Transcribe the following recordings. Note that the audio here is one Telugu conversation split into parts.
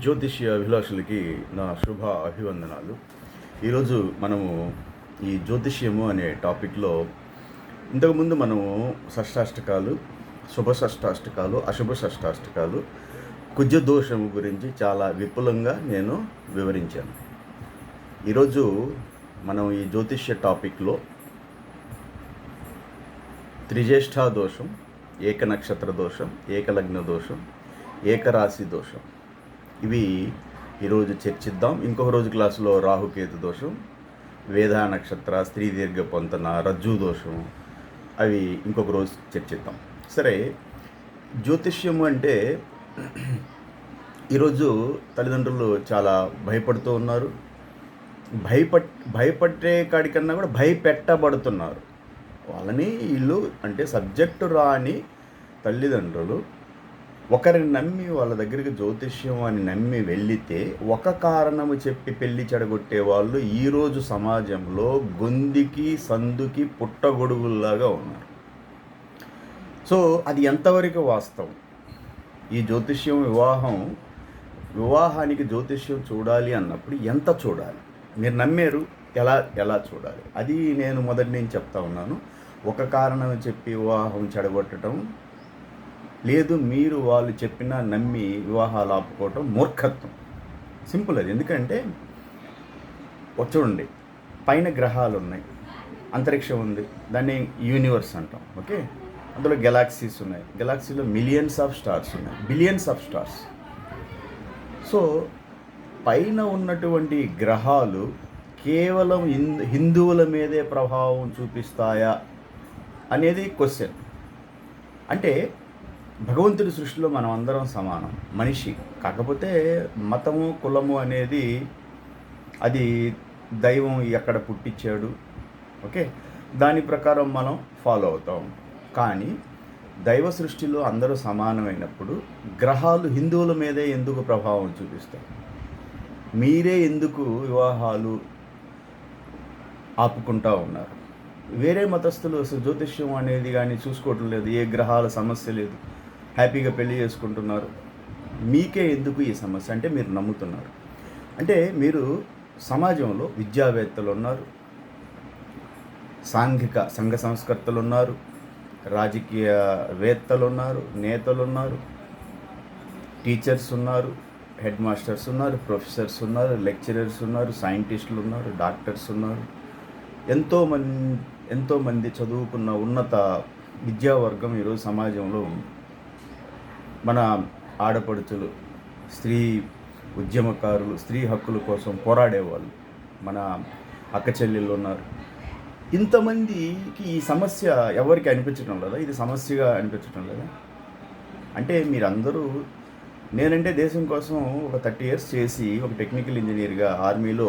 జ్యోతిష్య అభిలాషులకి నా శుభ అభివందనాలు. ఈరోజు మనము ఈ జ్యోతిష్యము అనే టాపిక్లో ఇంతకుముందు మనము షష్టాష్టకాలు, శుభ షష్టాష్టకాలు, అశుభ షష్టాష్టకాలు, కుజదోషము గురించి చాలా విపులంగా నేను వివరించాను. ఈరోజు మనం ఈ జ్యోతిష్య టాపిక్లో త్రిజ్యేష్ఠ దోషం, ఏకనక్షత్ర దోషం, ఏకలగ్న దోషం, ఏకరాశి దోషం, ఇవి ఈరోజు చర్చిద్దాం. ఇంకొక రోజు క్లాసులో రాహుకేతు దోషం, వేదా నక్షత్ర, స్త్రీ దీర్ఘ పొంతన, రజ్జు దోషం, అవి ఇంకొక రోజు చర్చిద్దాం. సరే, జ్యోతిష్యము అంటే ఈరోజు తల్లిదండ్రులు చాలా భయపడుతూ ఉన్నారు. భయపడే కాడికన్నా కూడా భయపెట్టబడుతున్నారు. వాళ్ళని వీళ్ళు అంటే సబ్జెక్టు రాని తల్లిదండ్రులు ఒకరిని నమ్మి వాళ్ళ దగ్గరికి జ్యోతిష్యం అని నమ్మి వెళితే ఒక కారణము చెప్పి పెళ్లి చెడగొట్టే వాళ్ళు ఈరోజు సమాజంలో గొందికి సందుకి పుట్టగొడుగుల్లాగా ఉన్నారు. సో అది ఎంతవరకు వాస్తవం? ఈ జ్యోతిష్యం వివాహానికి జ్యోతిష్యం చూడాలి అన్నప్పుడు ఎంత చూడాలి? మీరు నమ్మారు, ఎలా చూడాలి? అది నేను మొదటి నుంచి చెప్తా ఉన్నాను. ఒక కారణం చెప్పి వివాహం చెడగొట్టడం లేదు, మీరు వాళ్ళు చెప్పినా నమ్మి వివాహాలు ఆపుకోవటం మూర్ఖత్వం. సింపుల్ అది. ఎందుకంటే చూడండి, పైన గ్రహాలు ఉన్నాయి, అంతరిక్షం ఉంది, దాన్ని యూనివర్స్ అంటాం. ఓకే, అందులో గెలాక్సీస్ ఉన్నాయి, గెలాక్సీలో మిలియన్స్ ఆఫ్ స్టార్స్ ఉన్నాయి, బిలియన్స్ ఆఫ్ స్టార్స్. సో పైన ఉన్నటువంటి గ్రహాలు కేవలం హిందువుల మీదే ప్రభావం చూపిస్తాయా అనేది క్వశ్చన్. అంటే భగవంతుడి సృష్టిలో మనం అందరం సమానం, మనిషి. కాకపోతే మతము, కులము అనేది అది దైవం ఎక్కడ పుట్టించాడు, ఓకే, దాని ప్రకారం మనం ఫాలో అవుతాం. కానీ దైవ సృష్టిలో అందరూ సమానమైనప్పుడు గ్రహాలు హిందువుల మీదే ఎందుకు ప్రభావం చూపిస్తాయి? మీరే ఎందుకు వివాహాలు ఆపుకుంటూ ఉన్నారు? వేరే మతస్థులు అసలు జ్యోతిష్యం అనేది కానీ చూసుకోవటం లేదు, ఏ గ్రహాల సమస్య లేదు, హ్యాపీగా పెళ్లి చేసుకుంటున్నారు. మీకే ఎందుకు ఈ సమస్య అంటే మీరు నమ్ముతున్నారు. అంటే మీరు సమాజంలో విద్యావేత్తలు ఉన్నారు, సంఘ సంస్కర్తలు ఉన్నారు, రాజకీయవేత్తలు ఉన్నారు, నేతలు ఉన్నారు, టీచర్స్ ఉన్నారు, హెడ్ మాస్టర్స్ ఉన్నారు, ప్రొఫెసర్స్ ఉన్నారు, లెక్చరర్స్ ఉన్నారు, సైంటిస్టులు ఉన్నారు, డాక్టర్స్ ఉన్నారు. ఎంతోమంది చదువుకున్న ఉన్నత విద్యావర్గం ఈరోజు సమాజంలో ఉంది. మన ఆడపడుచులు, స్త్రీ ఉద్యమకారులు, స్త్రీ హక్కుల కోసం పోరాడేవాళ్ళు, మన అక్క చెల్లెళ్ళు ఉన్నారు. ఇంతమందికి ఈ సమస్య ఎవరికి అనిపించడం లేదా? ఇది సమస్యగా అనిపించడం లేదా? అంటే మీరందరూ, నేనంటే దేశం కోసం ఒక 30 years చేసి ఒక టెక్నికల్ ఇంజనీర్గా ఆర్మీలో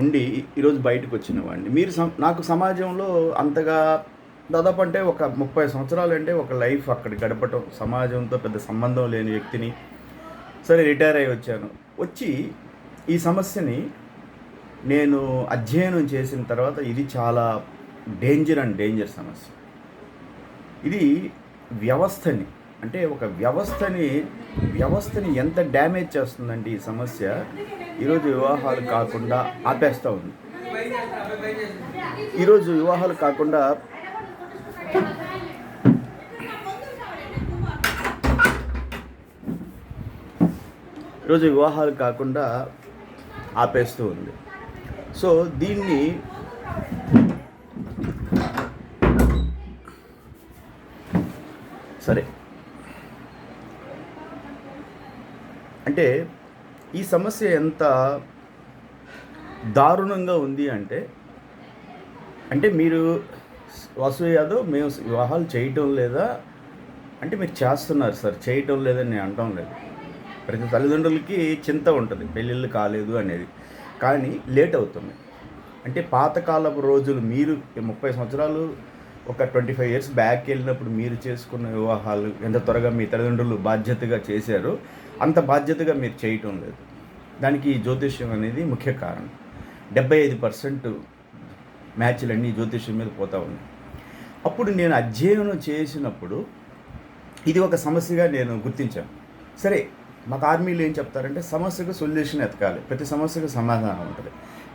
ఉండి ఈరోజు బయటకు వచ్చిన వాడిని. మీరు నాకు సమాజంలో అంతగా దాదాపు అంటే ఒక 30 సంవత్సరాలు అంటే ఒక లైఫ్ అక్కడ గడపటం, సమాజంతో పెద్ద సంబంధం లేని వ్యక్తిని. సరే, రిటైర్ అయ్యి వచ్చి ఈ సమస్యని నేను అధ్యయనం చేసిన తర్వాత ఇది చాలా డేంజర్ సమస్య. ఇది వ్యవస్థని, అంటే ఒక వ్యవస్థని ఎంత డ్యామేజ్ చేస్తుందంటే ఈ సమస్య ఈరోజు వివాహాలు కాకుండా ఆపేస్తూ ఉంది. ఈరోజు వివాహాలు కాకుండా ఆపేస్తూ ఉంది. సో దీన్ని సరే, అంటే ఈ సమస్య ఎంత దారుణంగా ఉంది అంటే మీరు వాసు యాదవ్, మేము వివాహాలు చేయటం లేదా అంటే మీరు చేస్తున్నారు సార్, చేయటం లేదని నేను అనటం లేదు. ప్రతి తల్లిదండ్రులకి చింత ఉంటుంది పెళ్ళిళ్ళు కాలేదు అనేది, కానీ లేట్ అవుతుంది. అంటే పాతకాలపు రోజులు, మీరు 30 సంవత్సరాలు ఒక 25 years బ్యాక్ వెళ్ళినప్పుడు మీరు చేసుకున్న వివాహాలు ఎంత త్వరగా మీ తల్లిదండ్రులు బాధ్యతగా చేశారో అంత బాధ్యతగా మీరు చేయటం లేదు. దానికి జ్యోతిష్యం అనేది ముఖ్య కారణం. 75% మ్యాచ్లన్నీ జ్యోతిష్యం మీద పోతూ ఉన్నాయి. అప్పుడు నేను అధ్యయనం చేసినప్పుడు ఇది ఒక సమస్యగా నేను గుర్తించాను. సరే, మాకు ఆర్మీలో ఏం చెప్తారంటే సమస్యకు సొల్యూషన్ ఎతకాలి, ప్రతి సమస్యకు సమాధానం ఉంటుంది.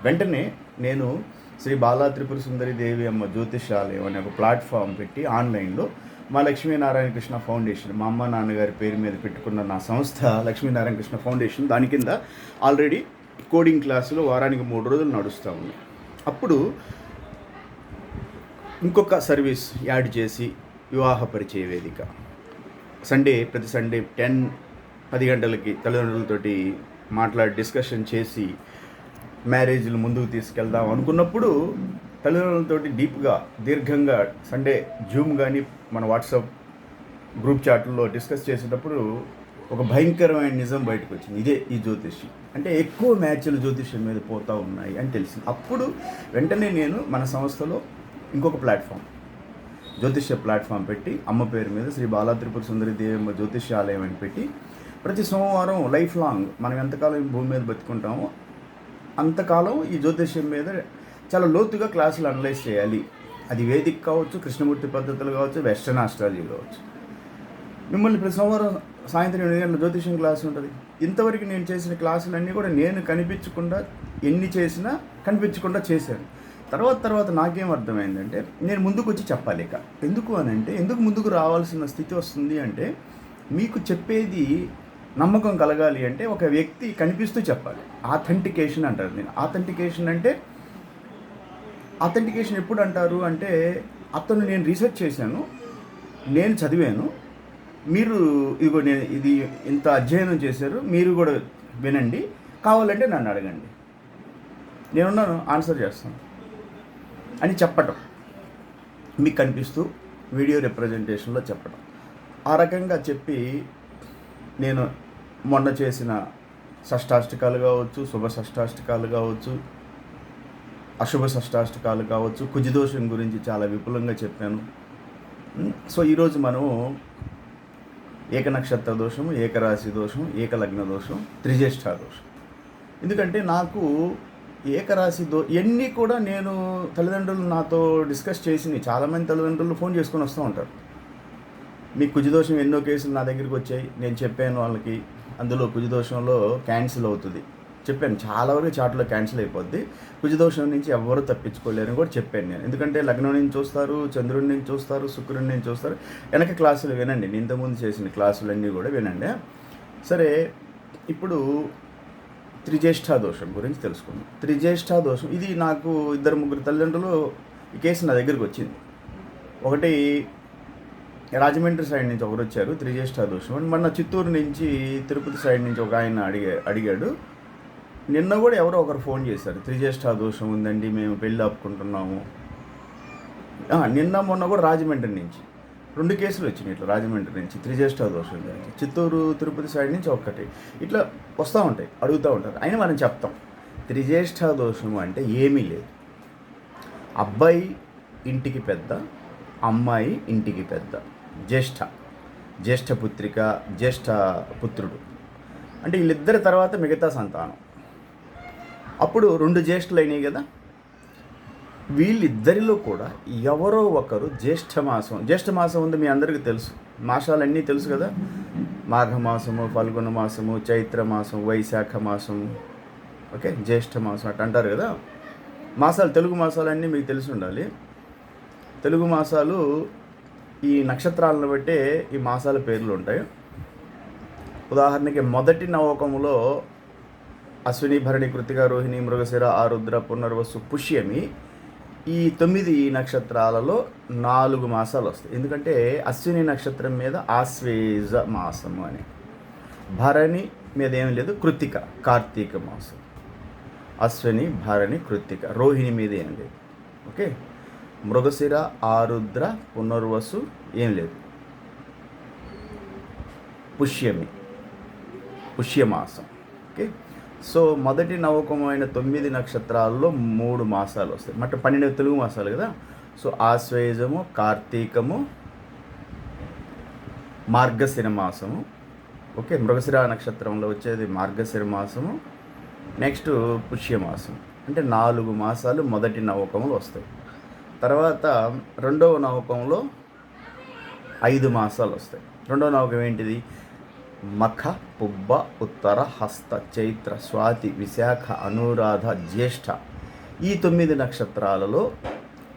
వెంటనే నేను శ్రీ బాలా త్రిపుర సుందరి దేవి అమ్మ జ్యోతిషాలయం అనే ఒక ప్లాట్ఫామ్ పెట్టి ఆన్లైన్లో మా లక్ష్మీనారాయణ కృష్ణ ఫౌండేషన్, మా అమ్మ నాన్నగారి పేరు మీద పెట్టుకున్న నా సంస్థ లక్ష్మీనారాయణ కృష్ణ ఫౌండేషన్, దాని కింద ఆల్రెడీ కోడింగ్ క్లాసులు వారానికి 3 రోజులు నడుస్తూ ఉన్నాయి. అప్పుడు ఇంకొక సర్వీస్ యాడ్ చేసి వివాహ పరిచయ వేదిక ప్రతి సండే 10 గంటలకి తల్లిదండ్రులతోటి మాట్లాడి డిస్కషన్ చేసి మ్యారేజ్లు ముందుకు తీసుకెళ్దాం అనుకున్నప్పుడు తల్లిదండ్రులతోటి డీప్గా దీర్ఘంగా సండే జూమ్ కానీ మన వాట్సాప్ గ్రూప్ చాట్లో డిస్కస్ చేసేటప్పుడు ఒక భయంకరమైన నిజం బయటకు వచ్చింది. ఇదే ఈ జ్యోతిష్యం అంటే ఎక్కువ మ్యాచ్లు జ్యోతిష్యం మీద పోతూ ఉన్నాయి అని తెలిసింది. అప్పుడు వెంటనే నేను మన సంస్థలో ఇంకొక ప్లాట్ఫామ్, జ్యోతిష్య ప్లాట్ఫామ్ పెట్టి అమ్మ పేరు మీద శ్రీ బాలా త్రిపుర సుందరి దేవమ్మ జ్యోతిష్యాలయం అని పెట్టి ప్రతి సోమవారం లైఫ్ లాంగ్ మనం ఎంతకాలం భూమి మీద బతుకుంటామో అంతకాలం ఈ జ్యోతిష్యం మీద చాలా లోతుగా క్లాసులు అనలైజ్ చేయాలి. అది వేదిక కావచ్చు, కృష్ణమూర్తి పద్ధతులు కావచ్చు, వెస్టర్న్ ఆస్ట్రాలజీ కావచ్చు. మిమ్మల్ని ప్రతి సోమవారం సాయంత్రం 7 గంటల జ్యోతిష్యం క్లాస్ ఉంటుంది. ఇంతవరకు నేను చేసిన క్లాసులన్నీ కూడా నేను కనిపించకుండా, ఎన్ని చేసినా కనిపించకుండా చేశాను. తర్వాత నాకేం అర్థమైందంటే నేను ముందుకు వచ్చి చెప్పాలి. ఇక ఎందుకు ముందుకు రావాల్సిన స్థితి వస్తుంది అంటే, మీకు చెప్పేది నమ్మకం కలగాలి అంటే ఒక వ్యక్తి కనిపిస్తూ చెప్పాలి. ఆథెంటికేషన్ అంటారు. నేను ఆథెంటికేషన్ ఎప్పుడు అంటారు అంటే, అతను నేను రీసెర్చ్ చేశాను, నేను చదివాను, మీరు ఇది ఇంత అధ్యయనం చేశారు, మీరు కూడా వినండి, కావాలంటే నన్ను అడగండి, నేనున్నాను, ఆన్సర్ చేస్తాను అని చెప్పటం, మీకు కనిపిస్తూ వీడియో రిప్రజెంటేషన్లో చెప్పడం. ఆ రకంగా చెప్పి నేను మొన్న చేసిన షష్టాష్టకాలు కావచ్చు, శుభ షష్టాష్టకాలు కావచ్చు, అశుభ షష్టాష్టకాలు కావచ్చు, కుజదోషం గురించి చాలా విపులంగా చెప్పాను. సో ఈరోజు మనం ఏకనక్షత్ర దోషము, ఏకరాశి దోషం, ఏకలగ్న దోషం, త్రిజ్యేష్ఠ దోషం. ఎందుకంటే నాకు ఏకరాశి ఇవన్నీ కూడా నేను తల్లిదండ్రులు నాతో డిస్కస్ చేసి, చాలామంది తల్లిదండ్రులు ఫోన్ చేసుకొని వస్తూ ఉంటారు. మీకు కుజదోషం ఎన్నో కేసులు నా దగ్గరికి వచ్చాయి, నేను చెప్పాను వాళ్ళకి, అందులో కుజదోషంలో క్యాన్సిల్ అవుతుంది చెప్పాను. చాలా వరకు చాట్లో క్యాన్సిల్ అయిపోద్ది, కుజదోషం నుంచి ఎవరు తప్పించుకోలేరని కూడా చెప్పాను నేను. ఎందుకంటే లగ్నం నుంచి చూస్తారు, చంద్రుడి నుంచి చూస్తారు, శుక్రుడి నుంచి చూస్తారు. వెనక క్లాసులు వినండి, నేను ఇంతకుముందు చేసిన క్లాసులన్నీ కూడా వినండి. సరే, ఇప్పుడు త్రిజ్యేష్ఠ దోషం గురించి తెలుసుకుందాం. త్రిజ్యేష్ఠ దోషం ఇది నాకు 2-3 తల్లిదండ్రులు ఈ కేసు నా దగ్గరికి వచ్చింది. ఒకటి రాజమండ్రి సైడ్ నుంచి ఒకరు వచ్చారు, త్రిజ్యేష్ఠ దోషం అని. మొన్న చిత్తూరు నుంచి, తిరుపతి సైడ్ నుంచి ఒక ఆయన అడిగాడు. నిన్న కూడా ఎవరో ఒకరు ఫోన్ చేశారు, త్రిజ్యేష్ఠ దోషం ఉందండి, మేము పెళ్ళి ఆపుకుంటున్నాము. నిన్న మొన్న కూడా రాజమండ్రి నుంచి 2 కేసులు వచ్చినాయి ఇట్లా, రాజమండ్రి నుంచి త్రిజ్యేష్ఠ దోషం గురించి. చిత్తూరు తిరుపతి సైడ్ నుంచి ఒక్కటి ఇట్లా వస్తూ ఉంటాయి, అడుగుతూ ఉంటారు. అయినా మనం చెప్తాం, త్రిజ్యేష్ఠ దోషం అంటే ఏమీ లేదు. అబ్బాయి ఇంటికి పెద్ద, అమ్మాయి ఇంటికి పెద్ద, జ్యేష్ఠ పుత్రిక, జ్యేష్ఠ పుత్రుడు అంటే వీళ్ళిద్దరి తర్వాత మిగతా సంతానం. అప్పుడు 2 జ్యేష్ఠులు అయినాయి కదా. వీళ్ళిద్దరిలో కూడా ఎవరో ఒకరు జ్యేష్ఠ మాసం ఉంది, మీ అందరికీ తెలుసు, మాసాలన్నీ తెలుసు కదా. మాఘమాసము, ఫల్గుణ మాసము, చైత్ర మాసం, వైశాఖ మాసం, ఓకే, జ్యేష్ఠ మాసం అట్లా అంటారు కదా. మాసాలు, తెలుగు మాసాలన్నీ మీకు తెలిసి ఉండాలి. తెలుగు మాసాలు ఈ నక్షత్రాలను బట్టే ఈ మాసాల పేర్లు ఉంటాయి. ఉదాహరణకి మొదటి నవకములో అశ్విని, భరణి, కృతిక, రోహిణి, మృగశిర, ఆరుద్ర, పునర్వసు, పుష్యమి, ఈ 9 నక్షత్రాలలో 4 మాసాలు వస్తాయి. ఎందుకంటే అశ్విని నక్షత్రం మీద ఆశ్వేజ మాసము అని, భరణి మీద ఏం లేదు, కృతిక కార్తీక మాసం, అశ్విని, భరణి, కృతిక, రోహిణి మీద ఏం లేదు, ఓకే. మృగశిర, ఆరుద్ర, పునర్వసు ఏం లేదు, పుష్యమాసం, ఓకే. సో మొదటి నవకమైన 9 నక్షత్రాల్లో 3 మాసాలు వస్తాయి. 12 తెలుగు మాసాలు కదా. సో ఆశ్వేజము, కార్తీకము, మార్గశిర మాసము, ఓకే. మృగశిర నక్షత్రంలో వచ్చేది మార్గశిర మాసము, నెక్స్ట్ పుష్యమాసం. అంటే 4 మాసాలు మొదటి నవకములు వస్తాయి. తర్వాత రెండవ నవకంలో 5 మాసాలు వస్తాయి. రెండవ నవకం ఏంటిది? మఖ, పుబ్బ, ఉత్తర, హస్త, చైత్ర, స్వాతి, విశాఖ, అనురాధ, జ్యేష్ఠ. ఈ 9 నక్షత్రాలలో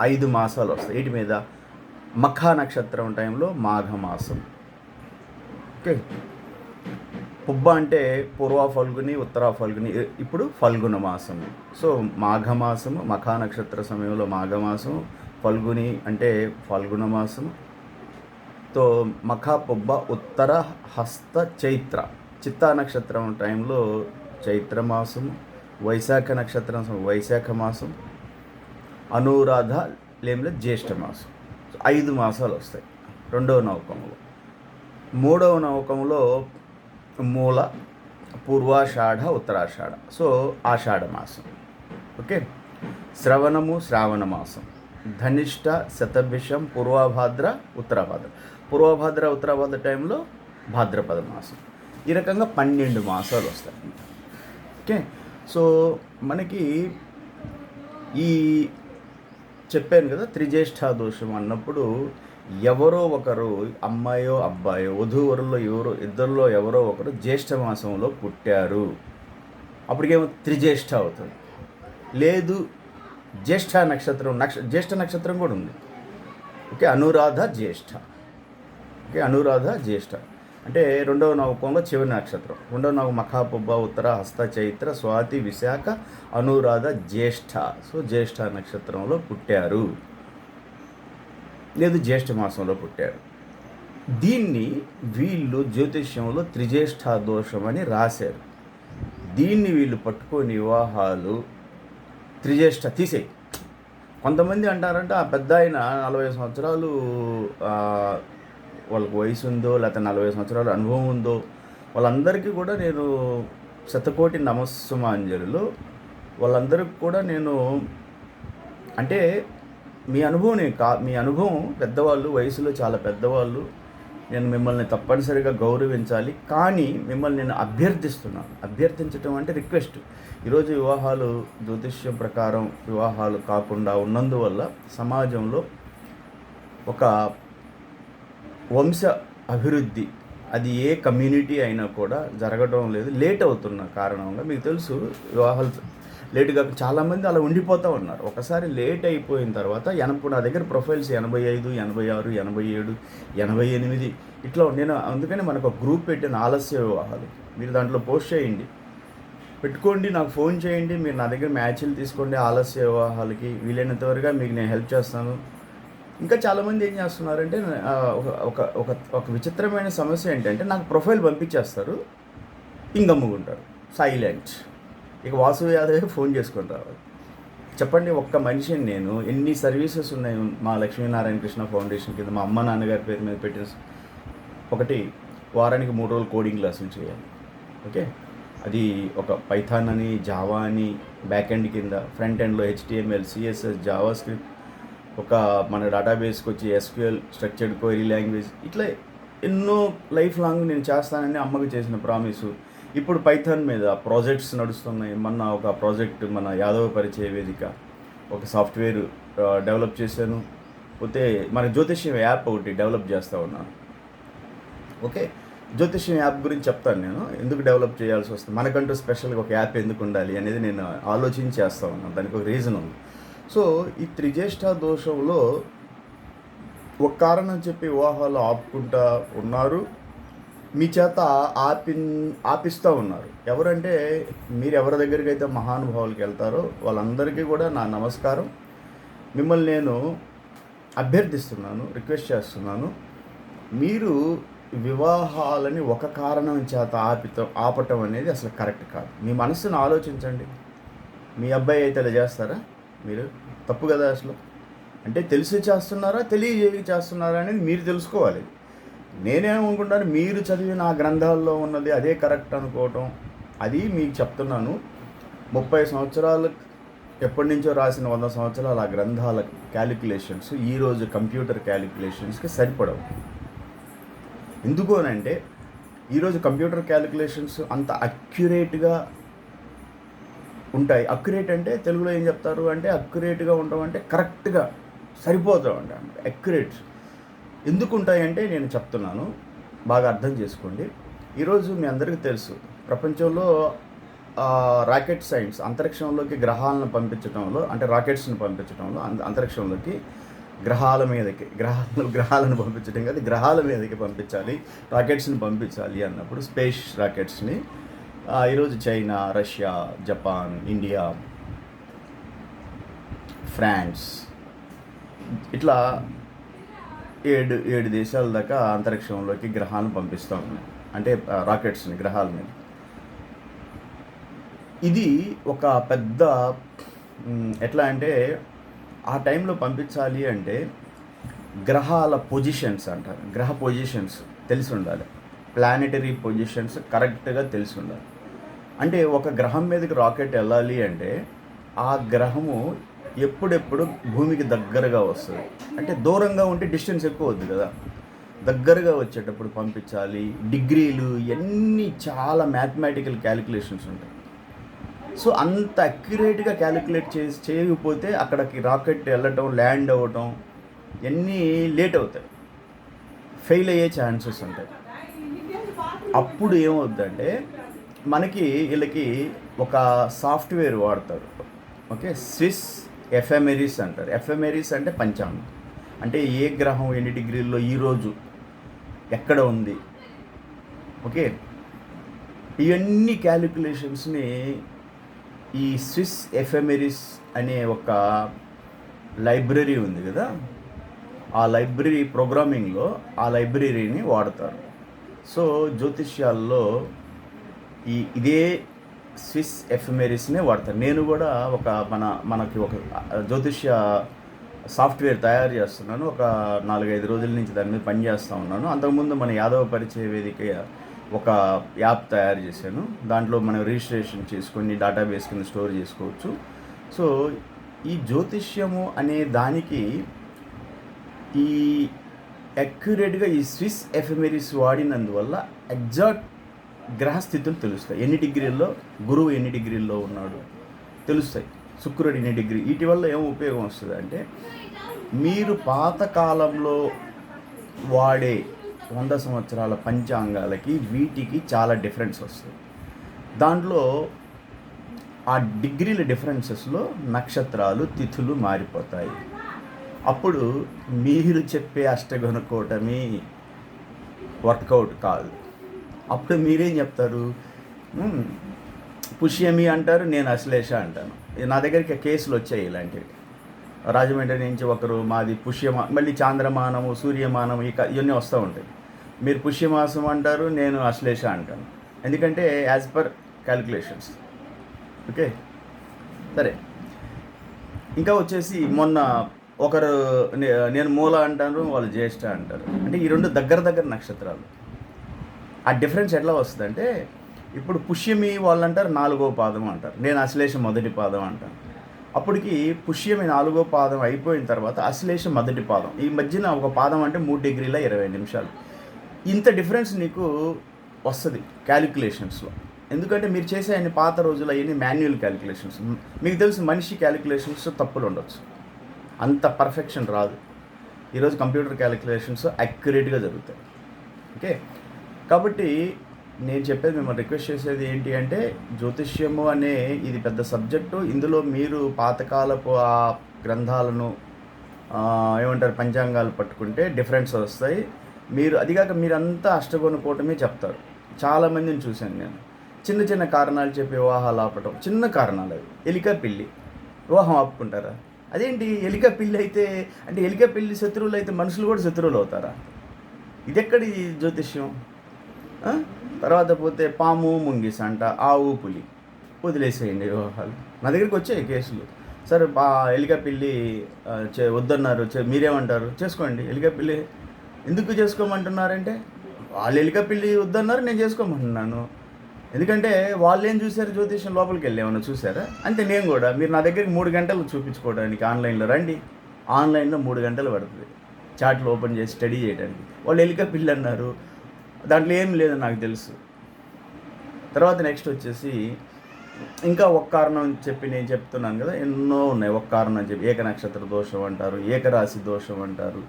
5 మాసాలు వస్తాయి. వీటి మీద మఖ నక్షత్రం టైంలో మాఘమాసం. ఓకే. పుబ్బ అంటే పూర్వ ఫల్గుని, ఉత్తర ఫల్గుని, ఇప్పుడు ఫల్గుణ మాసము. సో మాఘమాసము, మఖా నక్షత్ర సమయంలో మాఘమాసం, ఫల్గుని అంటే ఫల్గుణ మాసము. తో మఖ, పుబ్బ, ఉత్తర, హస్త, చైత్ర. చిత్తా నక్షత్రం టైంలో చైత్ర మాసము, వైశాఖ నక్షత్రం వైశాఖ మాసం, అనురాధ లేమిలో జ్యేష్ఠ మాసం. 5 మాసాలు వస్తాయి 2వ నవకంలో. 3వ నవకంలో మూల, పూర్వాషాఢ, ఉత్తరాషాఢ. సో ఆషాఢ మాసం. ఓకే. శ్రవణము శ్రావణ మాసం, ధనిష్ట, శతభిషం, పూర్వభాద్ర, ఉత్తరభాద్ర. పూర్వభాద్ర ఉత్తరభాద్ర టైంలో భాద్రపద మాసం. ఈ రకంగా 12 మాసాలు వస్తాయి. ఓకే. సో మనకి ఈ చెప్పాను కదా, త్రిజ్యేష్ఠ దోషం అన్నప్పుడు ఎవరో ఒకరు, అమ్మాయో అబ్బాయో, వధూవరుల్లో ఇద్దరిలో ఎవరో ఒకరు జ్యేష్ఠ మాసంలో పుట్టారు. అప్పటికేమో త్రిజ్యేష్ఠ అవుతుంది. లేదు, జ్యేష్ఠ నక్షత్రం జ్యేష్ఠ నక్షత్రం కూడా ఉంది. ఓకే. అనురాధ జ్యేష్ఠ. ఓకే. అనురాధ జ్యేష్ఠ అంటే 2వ నవకంలో చివరి నక్షత్రం. 2వ నవ మఖ, పుబ్బ, ఉత్తర, హస్త, చైత్ర, స్వాతి, విశాఖ, అనురాధ, జ్యేష్ఠ. సో జ్యేష్ఠ నక్షత్రంలో పుట్టారు, లేదు జ్యేష్ఠ మాసంలో పుట్టారు. దీన్ని వీళ్ళు జ్యోతిష్యంలో త్రిజ్యేష్ఠ దోషం అని రాశారు. దీన్ని వీళ్ళు పట్టుకొని వివాహాలు త్రిజ్యేష్ఠ తీసేయి. కొంతమంది అంటారంటే ఆ పెద్ద ఆయన 40 సంవత్సరాలు వాళ్ళకి వయసు ఉందో, లేకపోతే 40 సంవత్సరాల అనుభవం ఉందో, వాళ్ళందరికీ కూడా నేను శతకోటి నమస్సుమాంజలులు. వాళ్ళందరికీ కూడా నేను అంటే మీ అనుభవం పెద్దవాళ్ళు, వయసులో చాలా పెద్దవాళ్ళు. నేను మిమ్మల్ని తప్పనిసరిగా గౌరవించాలి, కానీ మిమ్మల్ని నేను అభ్యర్థించటం అంటే రిక్వెస్ట్. ఈరోజు వివాహాలు జ్యోతిష్యం ప్రకారం వివాహాలు కాకుండా ఉన్నందువల్ల సమాజంలో ఒక వంశ అభివృద్ధి, అది ఏ కమ్యూనిటీ అయినా కూడా జరగడం లేదు, లేట్ అవుతున్న కారణంగా. మీకు తెలుసు, వివాహాలు లేటుగా చాలామంది అలా ఉండిపోతూ ఉన్నారు. ఒకసారి లేట్ అయిపోయిన తర్వాత ఇప్పుడు నా దగ్గర ప్రొఫైల్స్ 85, 86, 87, 88 ఇట్లా. నేను అందుకని మనకు ఒక గ్రూప్ పెట్టిన ఆలస్య వివాహాలు. మీరు దాంట్లో పోస్ట్ చేయండి, పెట్టుకోండి, నాకు ఫోన్ చేయండి, మీరు నా దగ్గర మ్యాచ్లు తీసుకోండి. ఆలస్య వివాహాలకి వీలైనంత వరకు మీకు నేను హెల్ప్ చేస్తాను. ఇంకా చాలామంది ఏం చేస్తున్నారంటే ఒక విచిత్రమైన సమస్య ఏంటంటే, నాకు ప్రొఫైల్ పంపించేస్తారు, ఇంగమ్ముకుంటారు, సైలెంట్. ఇక వాసు యాదవ్ ఫోన్ చేసుకొని రావాలి. చెప్పండి, ఒక్క మనిషిని నేను, ఎన్ని సర్వీసెస్ ఉన్నాయి మా లక్ష్మీనారాయణ కృష్ణ ఫౌండేషన్ కింద మా అమ్మ నాన్నగారి పేరు మీద పెట్టిన. ఒకటి, వారానికి 3 రోజులు కోడింగ్ క్లాసులు చేయాలి. ఓకే. అది ఒక పైథాన్ అని, జావా అని బ్యాక్ ఎండ్ కింద, ఫ్రంట్ ఎండ్లో HTML, CSS, జావా స్క్రిప్ట్, ఒక మన డేటాబేస్కి వచ్చి SQL, స్ట్రక్చర్డ్ క్వెరీ లాంగ్వేజ్, ఇట్లా ఎన్నో లైఫ్ లాంగ్ నేను చేస్తానని అమ్మకు చేసిన ప్రామిసు. ఇప్పుడు పైథాన్ మీద ప్రాజెక్ట్స్ నడుస్తున్నాయి. మొన్న ఒక ప్రాజెక్ట్ మన యాదవ పరిచయ వేదిక ఒక సాఫ్ట్వేర్ డెవలప్ చేశాను. పోతే మన జ్యోతిష్యం యాప్ ఒకటి డెవలప్ చేస్తూ ఉన్నాను. ఓకే. జ్యోతిష్యం యాప్ గురించి చెప్తాను నేను, ఎందుకు డెవలప్ చేయాల్సి వస్తుంది, మనకంటూ స్పెషల్గా ఒక యాప్ ఎందుకు ఉండాలి అనేది నేను ఆలోచించి చేస్తూ ఉన్నాను. దానికి ఒక రీజన్ ఉంది. సో ఈ త్రిజ్యేష్ఠ దోషంలో ఒక కారణం చెప్పి వివాహాలు ఆపుకుంటా ఉన్నారు, మీ చేత ఆపిస్తూ ఉన్నారు. ఎవరంటే, మీరు ఎవరి దగ్గరికి అయితే మహానుభావులకి వెళ్తారో వాళ్ళందరికీ కూడా నా నమస్కారం. మిమ్మల్ని నేను అభ్యర్థిస్తున్నాను, రిక్వెస్ట్ చేస్తున్నాను. మీరు వివాహాలని ఒక కారణం చేత ఆపటం అనేది అసలు కరెక్ట్ కాదు. మీ మనసును ఆలోచించండి. మీ అబ్బాయి అయితే ఇలా చేస్తారా? మీరు తప్పు కదా అసలు. అంటే తెలిసి చేస్తున్నారా, తెలియజేయ చేస్తున్నారా అనేది మీరు తెలుసుకోవాలి. నేనేమనుకుంటాను, మీరు చదివిన ఆ గ్రంథాల్లో ఉన్నది అదే కరెక్ట్ అనుకోవటం, అది మీకు చెప్తున్నాను. 30 సంవత్సరాలు ఎప్పటి నుంచో రాసిన 100 సంవత్సరాల ఆ గ్రంథాల క్యాలిక్యులేషన్స్ ఈరోజు కంప్యూటర్ క్యాలిక్యులేషన్స్కి సరిపడవు. ఎందుకు అని అంటే, ఈరోజు కంప్యూటర్ క్యాలిక్యులేషన్స్ అంత అక్యురేట్గా ఉంటాయి. అక్యురేట్ అంటే తెలుగులో ఏం చెప్తారు అంటే, అక్యురేట్గా ఉండడం అంటే కరెక్ట్గా సరిపోతాం అంటే అక్యురేట్. ఎందుకు ఉంటాయంటే నేను చెప్తున్నాను, బాగా అర్థం చేసుకోండి. ఈరోజు మీ అందరికీ తెలుసు, ప్రపంచంలో రాకెట్ సైన్స్ అంతరిక్షంలోకి గ్రహాలను పంపించడంలో, అంటే రాకెట్స్ని పంపించడంలో అంతరిక్షంలోకి గ్రహాలను పంపించడం కాదు, గ్రహాల మీదకి పంపించాలి, రాకెట్స్ని పంపించాలి అన్నప్పుడు స్పేస్ రాకెట్స్ని ఈరోజు China, Russia, Japan, India, France ఇట్లా ఏడు దేశాల దాకా అంతరిక్షంలోకి గ్రహాలను పంపిస్తూ ఉన్నాయి, అంటే రాకెట్స్ని గ్రహాల మీద. ఇది ఒక పెద్ద ఎట్లా అంటే ఆ టైంలో పంపించాలి అంటే గ్రహాల పొజిషన్స్ అంటారు, గ్రహ పొజిషన్స్ తెలిసి ఉండాలి, ప్లానెటరీ పొజిషన్స్ కరెక్ట్గా తెలిసి ఉండాలి. అంటే ఒక గ్రహం మీదకి రాకెట్ వెళ్ళాలి అంటే ఆ గ్రహము ఎప్పుడెప్పుడు భూమికి దగ్గరగా వస్తుంది, అంటే దూరంగా ఉంటే డిస్టెన్స్ ఎక్కువ వద్దు కదా, దగ్గరగా వచ్చేటప్పుడు పంపించాలి. డిగ్రీలు ఇవన్నీ చాలా మ్యాథమెటికల్ క్యాలిక్యులేషన్స్ ఉంటాయి. సో అంత అక్యురేట్గా క్యాలిక్యులేట్ చేయకపోతే అక్కడికి రాకెట్ వెళ్ళటం, ల్యాండ్ అవ్వటం ఇవన్నీ లేట్ అవుతాయి, ఫెయిల్ అయ్యే ఛాన్సెస్ ఉంటాయి. అప్పుడు ఏమవుతుందంటే మనకి వీళ్ళకి ఒక సాఫ్ట్వేర్ వాడతారు, ఓకే, స్విస్ ఎఫెమెరిస్ అంటారు. ఎఫెమెరిస్ అంటే పంచాంగం, అంటే ఏ గ్రహం ఎన్ని డిగ్రీల్లో ఈరోజు ఎక్కడ ఉంది, ఓకే, ఇవన్నీ క్యాలిక్యులేషన్స్ని ఈ స్విస్ ఎఫెమెరిస్ అనే ఒక లైబ్రరీ ఉంది కదా, ఆ లైబ్రరీ ప్రోగ్రామింగ్లో ఆ లైబ్రరీని వాడతారు. సో జ్యోతిష్యాల్లో ఇదే స్విస్ ఎఫెమెరిస్నే వాడతారు. నేను కూడా మనకి ఒక జ్యోతిష్య సాఫ్ట్వేర్ తయారు చేస్తున్నాను, ఒక 4-5 రోజుల నుంచి దాని మీద పనిచేస్తూ ఉన్నాను. అంతకుముందు మన యాదవ పరిచయ వేదిక ఒక యాప్ తయారు చేశాను, దాంట్లో మనం రిజిస్ట్రేషన్ చేసుకొని డేటాబేస్ కింద స్టోర్ చేసుకోవచ్చు. సో ఈ జ్యోతిష్యము అనే దానికి ఈ అక్యురేట్గా ఈ స్విస్ ఎఫెమెరిస్ వాడినందువల్ల ఎగ్జాక్ట్ గ్రహస్థితులు తెలుస్తాయి. ఎన్ని డిగ్రీల్లో గురువు ఎన్ని డిగ్రీల్లో ఉన్నాడు తెలుస్తాయి, శుక్రుడు ఎన్ని డిగ్రీ. వీటి వల్ల ఏం ఉపయోగం వస్తుంది అంటే మీరు పాతకాలంలో వాడే 100 సంవత్సరాల పంచాంగాలకి వీటికి చాలా డిఫరెన్స్ వస్తుంది. దాంట్లో ఆ డిగ్రీల డిఫరెన్సెస్లో నక్షత్రాలు, తిథులు మారిపోతాయి. అప్పుడు మీరు చెప్పే అష్టగుణ కూటమి వర్కౌట్ కాదు. అప్పుడు మీరేం చెప్తారు, పుష్యమి అంటారు, నేను అశ్లేష అంటాను. నా దగ్గరికి కేసులు వచ్చాయి ఇలాంటివి. రాజమండ్రి నుంచి ఒకరు మాది మళ్ళీ చాంద్రమానము, సూర్యమానము ఇవన్నీ వస్తూ ఉంటాయి. మీరు పుష్యమాసం అంటారు, నేను అశ్లేష అంటాను, ఎందుకంటే యాజ్ పర్ క్యాలిక్యులేషన్స్, ఓకే. సరే, ఇంకా వచ్చేసి మొన్న ఒకరు నేను మూల అంటాను, వాళ్ళు జ్యేష్ఠ అంటారు. అంటే ఈ రెండు దగ్గర నక్షత్రాలు. ఆ డిఫరెన్స్ ఎట్లా వస్తుందంటే ఇప్పుడు పుష్యమి వాళ్ళు అంటారు 4వ పాదం అంటారు, నేను అశ్లేష 1వ పాదం అంటాను. అప్పటికి పుష్యమి 4వ పాదం అయిపోయిన తర్వాత అశ్లేష 1వ పాదం, ఈ మధ్యన ఒక పాదం అంటే 3 డిగ్రీల 20 నిమిషాలు. ఇంత డిఫరెన్స్ నీకు వస్తుంది క్యాలిక్యులేషన్స్లో. ఎందుకంటే మీరు చేసే అన్ని పాత రోజులు అవన్నీ మాన్యువల్ క్యాలిక్యులేషన్స్. మీకు తెలుసు మనిషి క్యాలిక్యులేషన్స్ తప్పులు ఉండొచ్చు, అంత పర్ఫెక్షన్ రాదు. ఈరోజు కంప్యూటర్ క్యాలిక్యులేషన్స్ అక్యురేట్గా జరుగుతాయి, ఓకే. కాబట్టి నేను చెప్పేది, మిమ్మల్ని రిక్వెస్ట్ చేసేది ఏంటి అంటే జ్యోతిష్యము అనే ఇది పెద్ద సబ్జెక్టు. ఇందులో మీరు పాతకాలపు ఆ గ్రంథాలను ఏమంటారు పంచాంగాలు పట్టుకుంటే డిఫరెన్స్ వస్తాయి. అదిగాక మీరంతా అష్టగుణ కూటమి చెప్తారు. చాలామందిని చూశాను నేను, చిన్న కారణాలు చెప్పి వివాహాలు ఆపటం. చిన్న కారణాలు అవి. ఎలిక పిల్లి వివాహం ఆపుకుంటారా? అదేంటి ఎలిక పిల్లి అయితే, అంటే ఎలిక పిల్లి శత్రువులు అయితే మనుషులు కూడా శత్రువులు అవుతారా? ఇదెక్కడి జ్యోతిష్యం? తర్వాత పోతే పాము ముంగిస అంట, ఆవు పులి, వదిలేసేయండి వివాహాలు. నా దగ్గరికి వచ్చాయి కేసులు. సరే ఎలిక పిల్లి వద్దన్నారు, మీరేమంటారు? చేసుకోండి. ఎలిక పిల్లి ఎందుకు చేసుకోమంటున్నారంటే వాళ్ళు ఎలిక పిల్లి వద్దన్నారు, నేను చేసుకోమంటున్నాను. ఎందుకంటే వాళ్ళు ఏం చూశారు, జ్యోతిష్యం లోపలికి వెళ్ళేమన్నా చూసారా? అంతే నేను కూడా. మీరు నా దగ్గరికి 3 గంటలు చూపించుకోవడానికి ఆన్లైన్లో రండి, ఆన్లైన్లో 3 గంటలు పడుతుంది చాట్లు ఓపెన్ చేసి స్టడీ చేయడానికి. వాళ్ళు ఎలిక పిల్లి అన్నారు, దాంట్లో ఏం లేదని నాకు తెలుసు. తర్వాత నెక్స్ట్ వచ్చేసి ఇంకా ఒక కారణం చెప్పి నేను చెప్తున్నాను కదా, ఎన్నో ఉన్నాయి. ఒక కారణం చెప్పి ఏక నక్షత్ర దోషం అంటారు, ఏకరాశి దోషం అంటారు,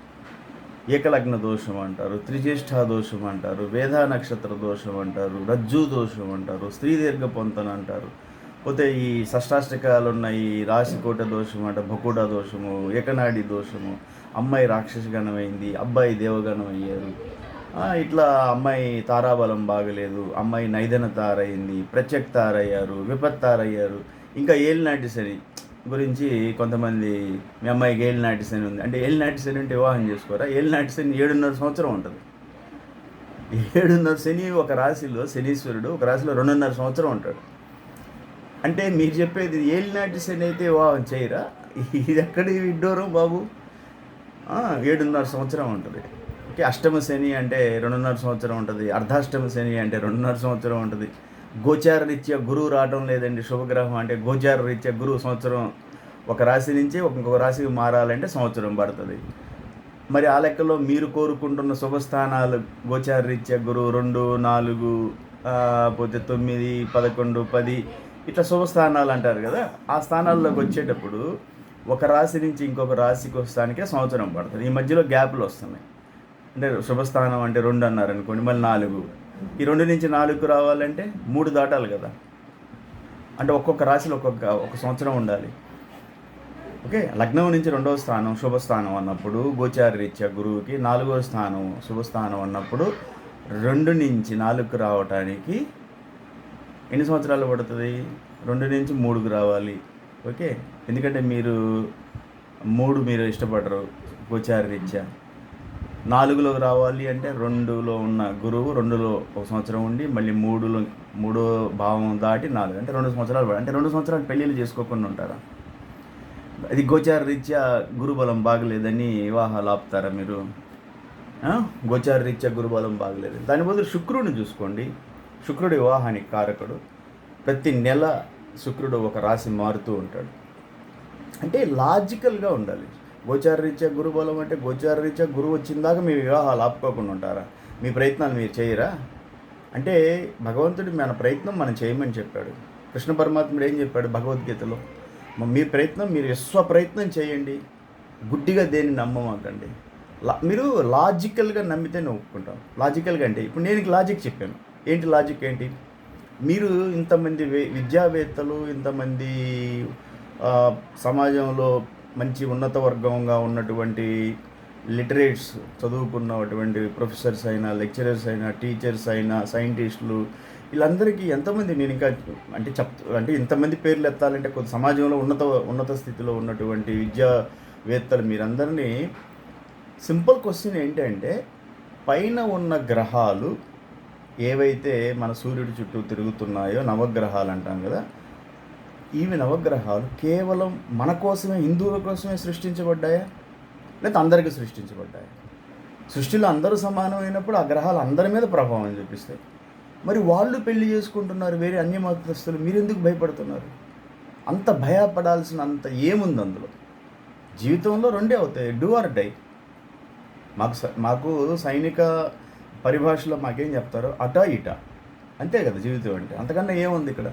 ఏకలగ్న దోషం అంటారు, త్రిజ్యేష్ఠ దోషం అంటారు, వేధా నక్షత్ర దోషం అంటారు, రజ్జు దోషం అంటారు, స్త్రీ దీర్ఘ పొంతన అంటారు. పోతే ఈ షష్టాష్టకాలు ఉన్నాయి, రాశికోట దోషం అంట, భకుడ దోషము, ఏకనాడి దోషము, అమ్మాయి రాక్షస గణమైంది, అబ్బాయి దేవగణం అయ్యారు. ఇట్లా అమ్మాయి తారాబలం బాగలేదు, అమ్మాయి నైదన తారయింది, ప్రత్యక్ తారయ్యారు, విపత్ తారయ్యారు. ఇంకా ఏలినాటి శని గురించి కొంతమంది, మీ అమ్మాయికి ఏలినాటి శని ఉంది అంటే, ఏలినాటి శని అంటే వివాహం చేసుకోరా? ఏలినాటి శని 7.5 సంవత్సరం ఉంటుంది. 7.5 శని ఒక రాశిలో, శనీశ్వరుడు ఒక రాశిలో 2.5 సంవత్సరం ఉంటాడు. అంటే మీరు చెప్పేది ఏలినాటి శని అయితే వివాహం చేయరా? ఇది ఎక్కడి విడ్డూరం బాబు. 7.5 సంవత్సరం ఉంటుంది. ఓకే, అష్టమ శని అంటే 2.5 సంవత్సరం ఉంటుంది, అర్ధాష్టమ శని అంటే 2.5 సంవత్సరం ఉంటుంది. గోచార రీత్యా గురువు రావడం లేదండి, శుభగ్రహం అంటే గోచార రీత్యా గురువు సంవత్సరం ఒక రాశి నుంచి ఇంకొక రాశికి మారాలంటే సంవత్సరం పడుతుంది. మరి ఆ లెక్కలో మీరు కోరుకుంటున్న శుభస్థానాలు గోచార రీత్యా గురువు 2, 4 పోతే 9, 11, 10 ఇట్లా శుభస్థానాలు అంటారు కదా. ఆ స్థానాల్లోకి వచ్చేటప్పుడు ఒక రాశి నుంచి ఇంకొక రాశికి వస్తానికే సంవత్సరం పడుతుంది. ఈ మధ్యలో గ్యాప్లు వస్తున్నాయి. అంటే శుభస్థానం అంటే 2 అన్నారు అనుకోండి, మళ్ళీ 4. ఈ 2 నుంచి 4 రావాలంటే 3 దాటాలి కదా. అంటే ఒక్కొక్క రాశిలో ఒక సంవత్సరం ఉండాలి. ఓకే, లగ్నం నుంచి 2వ స్థానం శుభస్థానం అన్నప్పుడు గోచార రీత్యా గురువుకి, 4వ స్థానం శుభస్థానం అన్నప్పుడు 2 నుంచి 4 రావటానికి ఎన్ని సంవత్సరాలు పడుతుంది? 2 నుంచి 3కు రావాలి. ఓకే, ఎందుకంటే మీరు 3 మీరు ఇష్టపడరు గోచార రీత్యా. 4లోకి రావాలి అంటే 2లో ఉన్న గురువు 2లో ఒక సంవత్సరం ఉండి మళ్ళీ 3 భావం దాటి 4 అంటే 2 సంవత్సరాలు అంటే 2 సంవత్సరాలు పెళ్ళిళ్ళు చేసుకోకుండా ఉంటారా? అది గోచార రీత్యా గురుబలం బాగలేదని వివాహాలు ఆపుతారా మీరు? గోచార రీత్యా గురుబలం బాగలేదు, దాని బదులు శుక్రుడిని చూసుకోండి. శుక్రుడు వివాహానికి కారకుడు. ప్రతి నెల శుక్రుడు ఒక రాశి మారుతూ ఉంటాడు. అంటే లాజికల్గా ఉండాలి. గోచార రీత్యా గురుబలం అంటే గోచార రీత్యా గురువు వచ్చిందాక మీ వివాహాలు ఆపుకోకుండా ఉంటారా? మీ ప్రయత్నాలు మీరు చేయరా? అంటే భగవంతుడు మన ప్రయత్నం మనం చేయమని చెప్పాడు. కృష్ణ పరమాత్ముడు ఏం చెప్పాడు భగవద్గీతలో? మీ ప్రయత్నం మీరు ప్రయత్నం చేయండి, గుడ్డిగా దేన్ని నమ్మమాకండి. మీరు లాజికల్గా నమ్మితేనే ఒప్పుకుంటాం. లాజికల్గా అంటే ఇప్పుడు నేను లాజిక్ చెప్పాను. ఏంటి లాజిక్ ఏంటి? మీరు ఇంతమంది విద్యావేత్తలు, ఇంతమంది సమాజంలో మంచి ఉన్నత వర్గంగా ఉన్నటువంటి లిటరేట్స్ చదువుకున్నటువంటి ప్రొఫెసర్స్ అయినా, లెక్చరర్స్ అయినా, టీచర్స్ అయినా, సైంటిస్టులు, వీళ్ళందరికీ ఎంతమంది నేను ఇంకా అంటే ఇంతమంది పేర్లు ఎత్తాలంటే కొంత సమాజంలో ఉన్నత స్థితిలో ఉన్నటువంటి విద్యావేత్తలు మీరందరినీ సింపుల్ క్వశ్చన్ ఏంటంటే, పైన ఉన్న గ్రహాలు ఏవైతే మన సూర్యుడి చుట్టూ తిరుగుతున్నాయో నవగ్రహాలు అంటాం కదా, ఇవి నవగ్రహాలు కేవలం మన కోసమే, హిందువుల కోసమే సృష్టించబడ్డాయా లేకపోతే అందరికీ సృష్టించబడ్డాయా? సృష్టిలో అందరూ సమానమైనప్పుడు ఆ గ్రహాలు అందరి మీద ప్రభావం చూపిస్తాయి. మరి వాళ్ళు పెళ్లి చేసుకుంటున్నారు వేరే అన్య మతస్థులు, మీరెందుకు భయపడుతున్నారు? అంత భయపడాల్సినంత ఏముంది అందులో? జీవితంలో 2 అవుతాయి, డూ ఆర్ డై. మాకు సైనిక పరిభాషలో మాకేం చెప్తారో అటా ఇటా, అంతే కదా జీవితం అంటే. అంతకన్నా ఏముంది ఇక్కడ?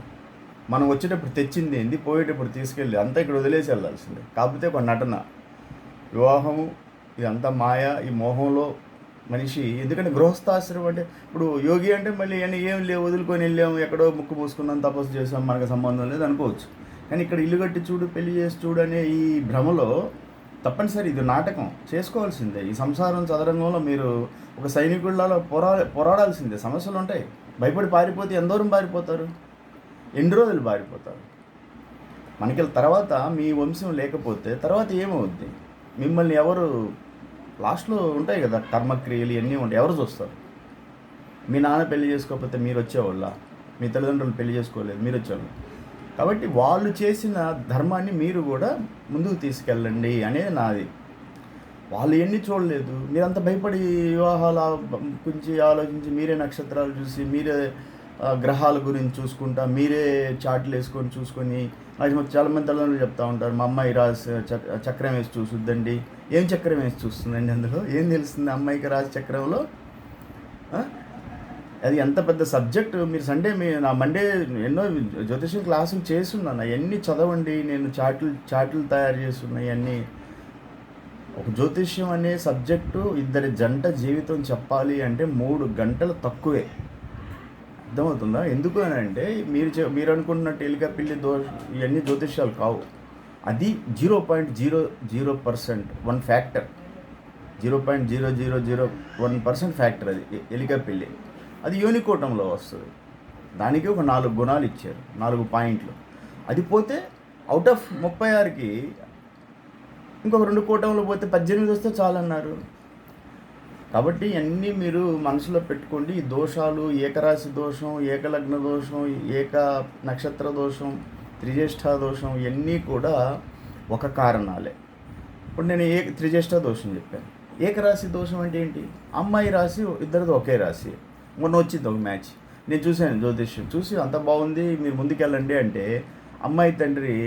మనం వచ్చేటప్పుడు తెచ్చింది ఏంది, పోయేటప్పుడు తీసుకెళ్ళి అంతా ఇక్కడ వదిలేసి వెళ్ళాల్సిందే. కాకపోతే ఒక నటన, వివాహము, ఇదంతా మాయ, ఈ మోహంలో మనిషి. ఎందుకంటే గృహస్థాశ్రమం అంటే ఇప్పుడు యోగి అంటే మళ్ళీ ఏం లేవు, వదులుకొని వెళ్ళాము, ఎక్కడో ముక్కు పూసుకున్నాం, తపస్సు చేసాం, మనకు సంబంధం లేదు అనుకోవచ్చు. కానీ ఇక్కడ ఇల్లు కట్టి చూడు, పెళ్లి చేసి చూడు అనే ఈ భ్రమలో తప్పనిసరి ఇది నాటకం చేసుకోవాల్సిందే. ఈ సంసారం చదరంగంలో మీరు ఒక సైనికుళ్ళలో పోరాడాల్సిందే. సమస్యలు ఉంటాయి. భయపడి పారిపోతే ఎందరూ పారిపోతారు, ఎన్ని రోజులు పారిపోతారు. మనకి తర్వాత మీ వంశం లేకపోతే తర్వాత ఏమవుద్ది? మిమ్మల్ని ఎవరు లాస్ట్లో ఉంటాయి కదా కర్మక్రియలు, ఇవన్నీ ఉంటాయి, ఎవరు చూస్తారు? మీ నాన్న పెళ్లి చేసుకోకపోతే మీరు వచ్చేవాళ్ళ? మీ తల్లిదండ్రులు పెళ్లి చేసుకోలేదు, మీరు వచ్చేవాళ్ళు. కాబట్టి వాళ్ళు చేసిన ధర్మాన్ని మీరు కూడా ముందుకు తీసుకెళ్ళండి అనేది నాది. వాళ్ళు ఎన్ని చూడలేదు, మీరంతా భయపడి వివాహాల గురించి ఆలోచించి, మీరే నక్షత్రాలు చూసి, మీరే గ్రహాల గురించి చూసుకుంటా, మీరే చాట్లు వేసుకొని చూసుకొని, చాలామంది తల్లిదండ్రులు చెప్తూ ఉంటారు, మా అమ్మాయి రాసి చక్రం వేసి చూసుద్దండి. ఏం చక్రం వేసి చూస్తుందండి? అందులో ఏం తెలుస్తుంది అమ్మాయికి రాసి చక్రంలో? అది ఎంత పెద్ద సబ్జెక్టు. మీరు నా మండే ఎన్నో జ్యోతిషం క్లాసులు చేస్తున్నాను, అవన్నీ చదవండి. నేను చాట్లు తయారు చేస్తున్నాయి అన్నీ. ఒక జ్యోతిష్యం అనే సబ్జెక్టు ఇద్దరి జంట జీవితం చెప్పాలి అంటే 3 గంటలు తక్కువే. అర్థమవుతుందా? ఎందుకు అని అంటే మీరు అనుకుంటున్నట్టు ఎలిక పిల్లి ఇవన్నీ జ్యోతిష్యాలు కావు. అది 0.00% 1 ఫ్యాక్టర్, 0.0001% ఫ్యాక్టర్. అది ఎలిక పిల్లి. అది యోనికోటంలో వస్తుంది. దానికి ఒక 4 గుణాలు ఇచ్చారు, 4 పాయింట్లు. అది పోతే అవుట్ ఆఫ్ 36కి ఇంకొక 2 కూటంలో పోతే 18 వస్తే చాలన్నారు. కాబట్టి అన్నీ మీరు మనసులో పెట్టుకోండి. ఈ దోషాలు, ఏకరాశి దోషం, ఏకలగ్న దోషం, ఏక నక్షత్ర దోషం, త్రిజ్యేష్ఠ దోషం, ఇవన్నీ కూడా ఒక కారణాలే. ఇప్పుడు నేను త్రిజ్యేష్ఠ దోషం చెప్పాను. ఏకరాశి దోషం అంటే ఏంటి? అమ్మాయి రాశి ఇద్దరిది ఒకే రాశి. మొన్న వచ్చింది ఒక మ్యాచ్, నేను చూశాను జ్యోతిష్యం. చూసి అంత బాగుంది, మీరు ముందుకెళ్ళండి అంటే అమ్మాయి తండ్రి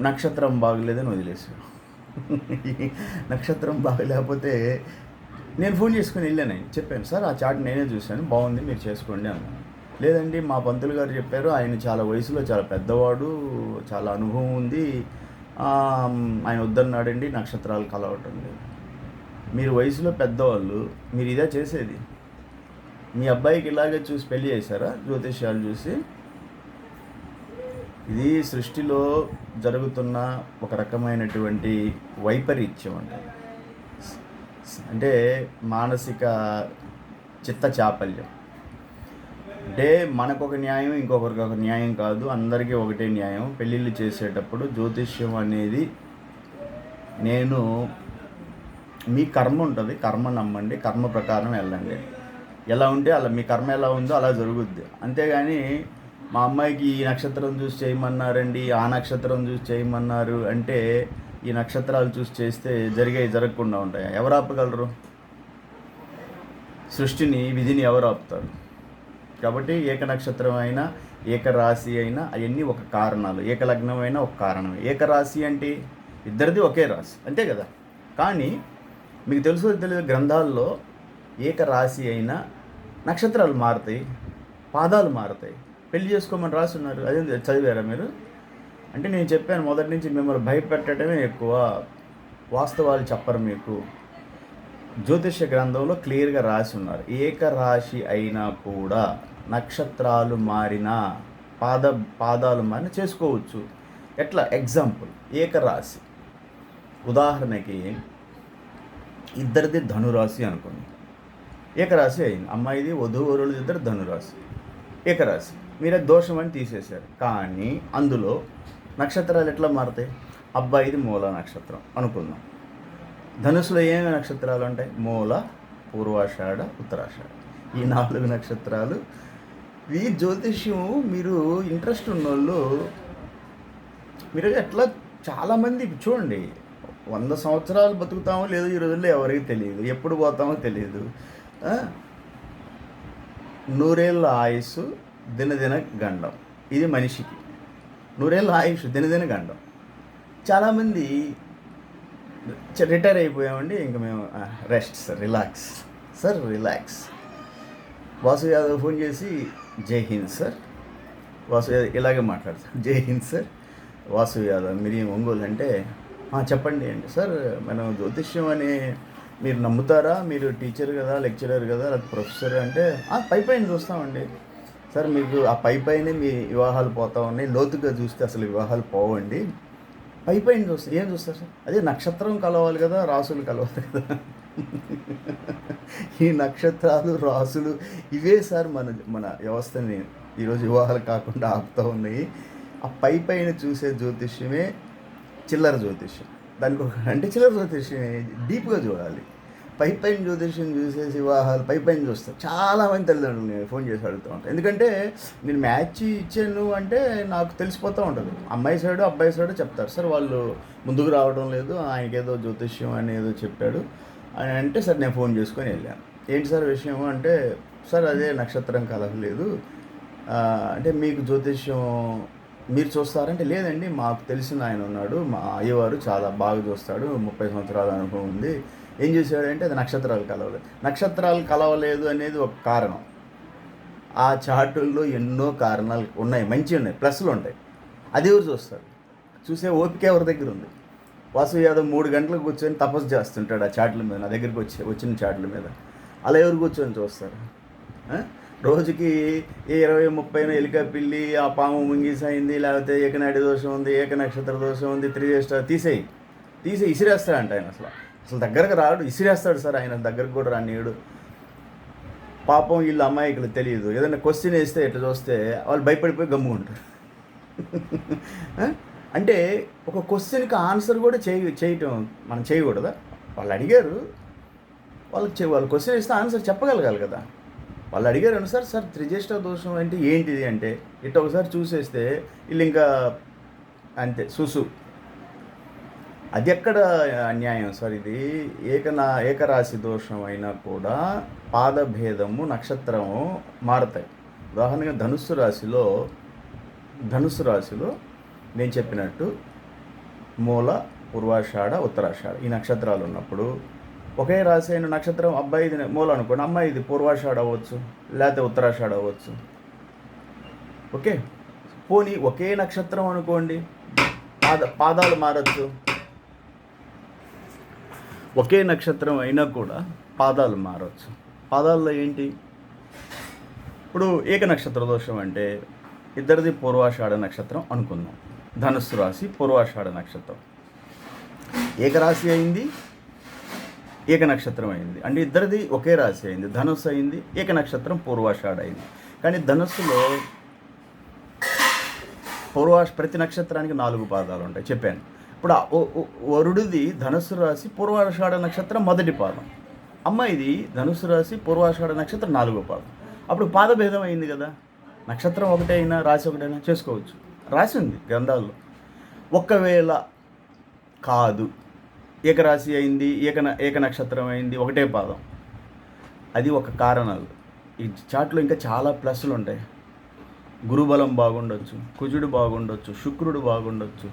నక్షత్రం బాగలేదని వదిలేశాడు. నక్షత్రం బాగలేకపోతే నేను ఫోన్ చేసుకుని వెళ్ళాను, చెప్పాను సార్ ఆ చాట్ నేనే చూశాను, బాగుంది, మీరు చేసుకోండి అన్నాను. లేదండి మా పంతులు గారు చెప్పారు, ఆయన చాలా వయసులో చాలా పెద్దవాడు, చాలా అనుభవం ఉంది, ఆయన వద్దన్నాడండి, నక్షత్రాలు కలవటం లేదు. మీరు వయసులో పెద్దవాళ్ళు, మీరు ఇదే చేసేది? మీ అబ్బాయికి ఇలాగే చూసి పెళ్లి చేశారా జ్యోతిష్యాలు చూసి? ఇది సృష్టిలో జరుగుతున్న ఒక రకమైనటువంటి వైపరీత్యం అంటే మానసిక చిత్త చాపల్యం. అంటే మనకొక న్యాయం, ఇంకొకరికి ఒక న్యాయం కాదు, అందరికీ ఒకటే న్యాయం. పెళ్ళిళ్ళు చేసేటప్పుడు జ్యోతిష్యం అనేది, నేను మీ కర్మ ఉంటుంది, కర్మ నమ్మండి, కర్మ ప్రకారం వెళ్ళండి. ఎలా ఉంటే అలా, మీ కర్మ ఎలా ఉందో అలా జరుగుద్ది. అంతేగాని మా అమ్మాయికి ఈ నక్షత్రం చూసి చేయమన్నారండి, ఆ నక్షత్రం చూసి చేయమన్నారు అంటే ఈ నక్షత్రాలు చూసి చేస్తే జరగకుండా ఉంటాయి. ఎవరు ఆపగలరు? సృష్టిని, విధిని ఎవరు ఆపుతారు? కాబట్టి ఏక నక్షత్రం అయినా, ఏక రాశి అయినా అవన్నీ ఒక కారణాలు. ఏకలగ్నం అయినా ఒక కారణం. ఏకరాశి అంటే ఇద్దరిది ఒకే రాశి, అంతే కదా. కానీ మీకు తెలుసో తెలియదు, గ్రంథాల్లో ఏకరాశి అయినా నక్షత్రాలు మారుతాయి, పాదాలు మారుతాయి. పెళ్లి చేసుకోమని రాసి ఉన్నారు, అదే చదివారా మీరు? అంటే నేను చెప్పాను మొదటి నుంచి, మిమ్మల్ని భయపెట్టడమే ఎక్కువ, వాస్తవాలు చెప్పరు మీకు. జ్యోతిష్య గ్రంథంలో క్లియర్గా రాసి ఉన్నారు, ఏకరాశి అయినా కూడా నక్షత్రాలు మారినా, పాదాలు మారినా చేసుకోవచ్చు. ఎట్లా? ఎగ్జాంపుల్, ఏకరాశి ఉదాహరణకి ఇద్దరిది ధనురాశి అనుకోండి, ఏకరాశి అయింది. అమ్మాయిది వధూవరులు ఇద్దరు ధనురాశి, ఏకరాశి. మీరే దోషం అని తీసేశారు. కానీ అందులో నక్షత్రాలు ఎట్లా మారుతాయి? అబ్బాయిది మూల నక్షత్రం అనుకుందాం. ధనుసులో ఏమేమి నక్షత్రాలు ఉంటాయి? మూల, పూర్వాషాఢ, ఉత్తరాషాఢ, ఈ 4 నక్షత్రాలు. ఈ జ్యోతిష్యం మీరు ఇంట్రెస్ట్ ఉన్నోళ్ళు, మీరు ఎట్లా, చాలామంది చూడండి, 100 సంవత్సరాలు బతుకుతామో లేదో ఈ రోజుల్లో ఎవరికి తెలియదు, ఎప్పుడు పోతామో తెలియదు. 100 ఏళ్ళ ఆయుస్సు, దినదిన గండం. ఇది మనిషికి 100 ఏళ్ళ ఆయుష్, దినదిన గండం. చాలామంది రిటైర్ అయిపోయామండి, ఇంకా మేము rest sir, relax sir, relax. Vasu Yadav phone చేసి జై హింద్ సార్, వాసు యాదవ్ ఇలాగే మాట్లాడతారు, జై హింద్ సార్ వాసు యాదవ్, మీరు ఒంగోలు అంటే చెప్పండి అంటే, సార్ మనం జ్యోతిష్యం అని మీరు నమ్ముతారా? మీరు టీచర్ కదా, లెక్చరర్ కదా, లేదా ప్రొఫెసర్ అంటే పైన చూస్తామండి సార్. మీకు ఆ పైనే మీ వివాహాలు పోతా ఉన్నాయి, లోతుగా చూస్తే అసలు వివాహాలు పోవండి. పైన చూస్తే ఏం చూస్తారు సార్? అదే నక్షత్రం కలవాలి కదా, రాసులు కలవాలి కదా. ఈ నక్షత్రాలు, రాసులు ఇవే సార్ మన వ్యవస్థని ఈరోజు వివాహాలు కాకుండా ఆపుతూ ఉన్నాయి. ఆ పైన చూసే జ్యోతిష్యమే చిల్లర జ్యోతిష్యం. దానికి అంటే చిల్లర జ్యోతిష్యం డీప్గా చూడాలి. పైన జ్యోతిష్యం చూసేసి వివాహాలు పైన చూస్తారు. చాలామంది తల్లిదండ్రులు నేను ఫోన్ చేసి అడుగుతూ ఉంటాను. ఎందుకంటే నేను మ్యాచ్ ఇచ్చాను అంటే నాకు తెలిసిపోతూ ఉంటుంది. అమ్మాయి సైడు అబ్బాయి సైడు చెప్తారు, సార్ వాళ్ళు ముందుకు రావడం లేదు, ఆయనకేదో జ్యోతిష్యం అనేదో చెప్పాడు అని అంటే, సార్ నేను ఫోన్ చేసుకొని వెళ్ళాను. ఏంటి సార్ విషయం అంటే, సార్ అదే నక్షత్రం కలగలేదు అంటే, మీకు జ్యోతిష్యం మీరు చూస్తారంటే, లేదండి మాకు తెలిసిన ఆయన ఉన్నాడు, మా అయ్యవారు చాలా బాగా చూస్తాడు, 30 సంవత్సరాల అనుభవం ఉంది. ఏం చేశాడంటే, అది నక్షత్రాలు కలవలేదు. నక్షత్రాలు కలవలేదు అనేది ఒక కారణం. ఆ చార్టుల్లో ఎన్నో కారణాలు ఉన్నాయి, మంచి ఉన్నాయి, ప్లస్లు ఉంటాయి. అది ఎవరు చూస్తారు? చూసే ఓపిక ఎవరి దగ్గర ఉంది? వాసు యాదవ్ 3 గంటలకు కూర్చొని తపస్సు చేస్తుంటాడు ఆ చాట్ల మీద, నా దగ్గరికి వచ్చిన చాట్ల మీద. అలా ఎవరు కూర్చొని చూస్తారు? రోజుకి 20-30 ఎలిక పిల్లి, ఆ పాము ముంగీస్ అయింది, లేకపోతే ఏకనాడి దోషం ఉంది, ఏక నక్షత్ర దోషం ఉంది, త్రిజేష్ట తీసేయి ఇసిరేస్తాడంట ఆయన. అసలు దగ్గరకు రాడు, ఇసిరేస్తాడు సార్. ఆయన దగ్గరకు కూడా రానియడు. పాపం వీళ్ళు అమ్మాయికులు తెలియదు, ఏదైనా క్వశ్చన్ వేస్తే ఇట్లా చూస్తే వాళ్ళు భయపడిపోయి గమ్ముకుంటారు. అంటే ఒక క్వశ్చన్కి ఆన్సర్ కూడా చేయటం మనం చేయకూడదా? వాళ్ళు అడిగారు, వాళ్ళు క్వశ్చన్ ఇస్తే ఆన్సర్ చెప్పగలగాలి కదా. వాళ్ళు అడిగారు సార్ త్రిజేష్ట దోషం అంటే ఏంటిది అంటే ఇట్లా ఒకసారి చూసేస్తే వీళ్ళు ఇంకా అంతే సుసు. అది ఎక్కడ అన్యాయం సార్? ఇది ఏకరాశి దోషం అయినా కూడా పాదభేదము నక్షత్రము మారుతాయి. ఉదాహరణగా ధనుస్సు రాశిలో నేను చెప్పినట్టు మూల, పూర్వాషాఢ, ఉత్తరాషాఢ ఈ నక్షత్రాలు ఉన్నప్పుడు ఒకే రాశి అయిన నక్షత్రం అబ్బాయిది మూల అనుకోండి, అమ్మాయిది పూర్వాషాఢ అవ్వచ్చు, లేకపోతే ఉత్తరాషాఢ అవ్వచ్చు. ఓకే, పోనీ ఒకే నక్షత్రం అనుకోండి, పాదాలు మారచ్చు. ఒకే నక్షత్రం అయినా కూడా పాదాలు మారచ్చు. పాదాల్లో ఏంటి? ఇప్పుడు ఏక నక్షత్ర దోషం అంటే ఇద్దరిది పూర్వాషాఢ నక్షత్రం అనుకుందాం. ధనుస్సు రాశి పూర్వాషాఢ నక్షత్రం, ఏకరాశి అయింది, ఏక నక్షత్రం అయింది. అంటే ఇద్దరిది ఒకే రాశి అయింది, ధనుస్సు అయింది, ఏక నక్షత్రం పూర్వాషాఢ అయింది. కానీ ధనుస్సులో ప్రతి నక్షత్రానికి 4 పాదాలు ఉంటాయి చెప్పాను. ఇప్పుడు వరుడిది ధనుస్సు రాశి పూర్వాషాఢ నక్షత్రం మొదటి పాదం, అమ్మాయిది ధనుస్సు రాశి పూర్వాషాఢ నక్షత్రం 4వ పాదం. అప్పుడు పాదభేదం అయింది కదా. నక్షత్రం ఒకటే అయినా రాశి ఒకటైనా చేసుకోవచ్చు, రాసి ఉంది గ్రంథాల్లో. ఒక్కవేళ కాదు, ఏకరాశి అయింది, ఏక నక్షత్రం అయింది, ఒకటే పాదం, అది ఒక కారణాలు. ఈ చాట్లో ఇంకా చాలా ప్లస్లు ఉంటాయి. గురుబలం బాగుండొచ్చు, కుజుడు బాగుండొచ్చు, శుక్రుడు బాగుండొచ్చు,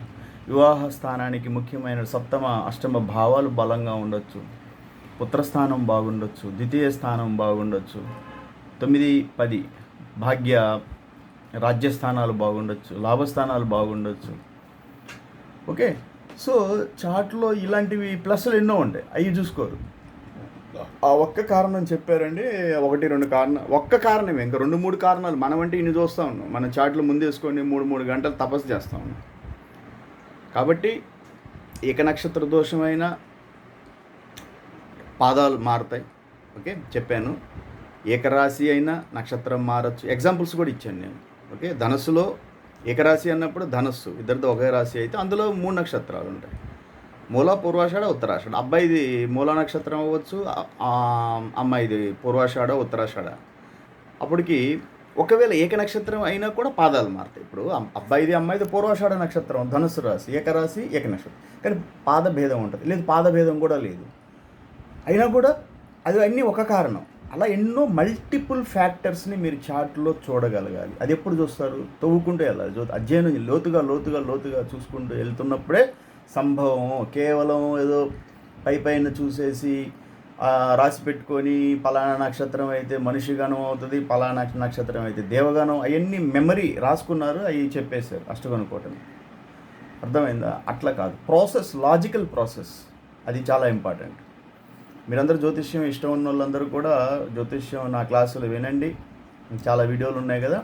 వివాహ స్థానానికి ముఖ్యమైన 7వ 8వ భావాలు బలంగా ఉండొచ్చు, పుత్రస్థానం బాగుండొచ్చు, ద్వితీయ స్థానం బాగుండొచ్చు, 9, 10 భాగ్య రాజ్యస్థానాలు బాగుండొచ్చు, లాభస్థానాలు బాగుండొచ్చు. ఓకే, సో చాట్లో ఇలాంటివి ప్లస్లు ఎన్నో ఉంటాయి, అవి చూసుకోరు. ఆ ఒక్క కారణం చెప్పారండి, 1-2 కారణం, ఒక్క కారణమే, ఇంకా 2-3 కారణాలు మనం అంటే ఇన్ని చూస్తూ ఉన్నాం. మన చాట్లో ముందేసుకొని 3 గంటలు తపస్సు చేస్తూ ఉన్నాం. కాబట్టి ఏక నక్షత్ర దోషమైన పాదాలు మారుతాయి. ఓకే, చెప్పాను. ఏకరాశి అయినా నక్షత్రం మారచ్చు. ఎగ్జాంపుల్స్ కూడా ఇచ్చాను నేను. ఓకే, ధనస్సులో ఏకరాశి అన్నప్పుడు ధనస్సు ఇద్దరితో ఒకే రాశి అయితే అందులో 3 నక్షత్రాలు ఉంటాయి, మూల, పూర్వాషాఢ, ఉత్తరాషాఢ. అబ్బాయిది మూల నక్షత్రం అవ్వచ్చు, అమ్మాయిది పూర్వాషాఢ, ఉత్తరాషాఢ. అప్పటికి ఒకవేళ ఏక నక్షత్రం అయినా కూడా పాదాలు మారుతాయి. ఇప్పుడు అబ్బాయిది అమ్మాయిది పూర్వాషాఢ నక్షత్రం, ధనుస్సు రాశి, ఏకరాశి, ఏక నక్షత్రం, కానీ పాదభేదం ఉంటుంది. లేదు, పాదభేదం కూడా లేదు, అయినా కూడా అది అన్నీ ఒక కారణం. అలా ఎన్నో మల్టిపుల్ ఫ్యాక్టర్స్ని మీరు చార్ట్లో చూడగలగాలి. అది ఎప్పుడు చూస్తారు? తవ్వుకుంటూ వెళ్ళాలి, అధ్యయనం లోతుగా చూసుకుంటూ వెళ్తున్నప్పుడే సంభవం. కేవలం ఏదో పైన చూసేసి రాసి పెట్టుకొని పలానా నక్షత్రం అయితే మనిషి గణం అవుతుంది, పలానా నక్షత్రం అయితే దేవగణం, అవన్నీ మెమరీ రాసుకున్నారు, అవి చెప్పేశారు అష్టగనుకోవటం. అర్థమైందా? అట్లా కాదు, ప్రాసెస్, లాజికల్ ప్రాసెస్, అది చాలా ఇంపార్టెంట్. మీరందరూ జ్యోతిష్యం ఇష్టం ఉన్న వాళ్ళందరూ కూడా జ్యోతిష్యం నా క్లాసులు వినండి, చాలా వీడియోలు ఉన్నాయి కదా,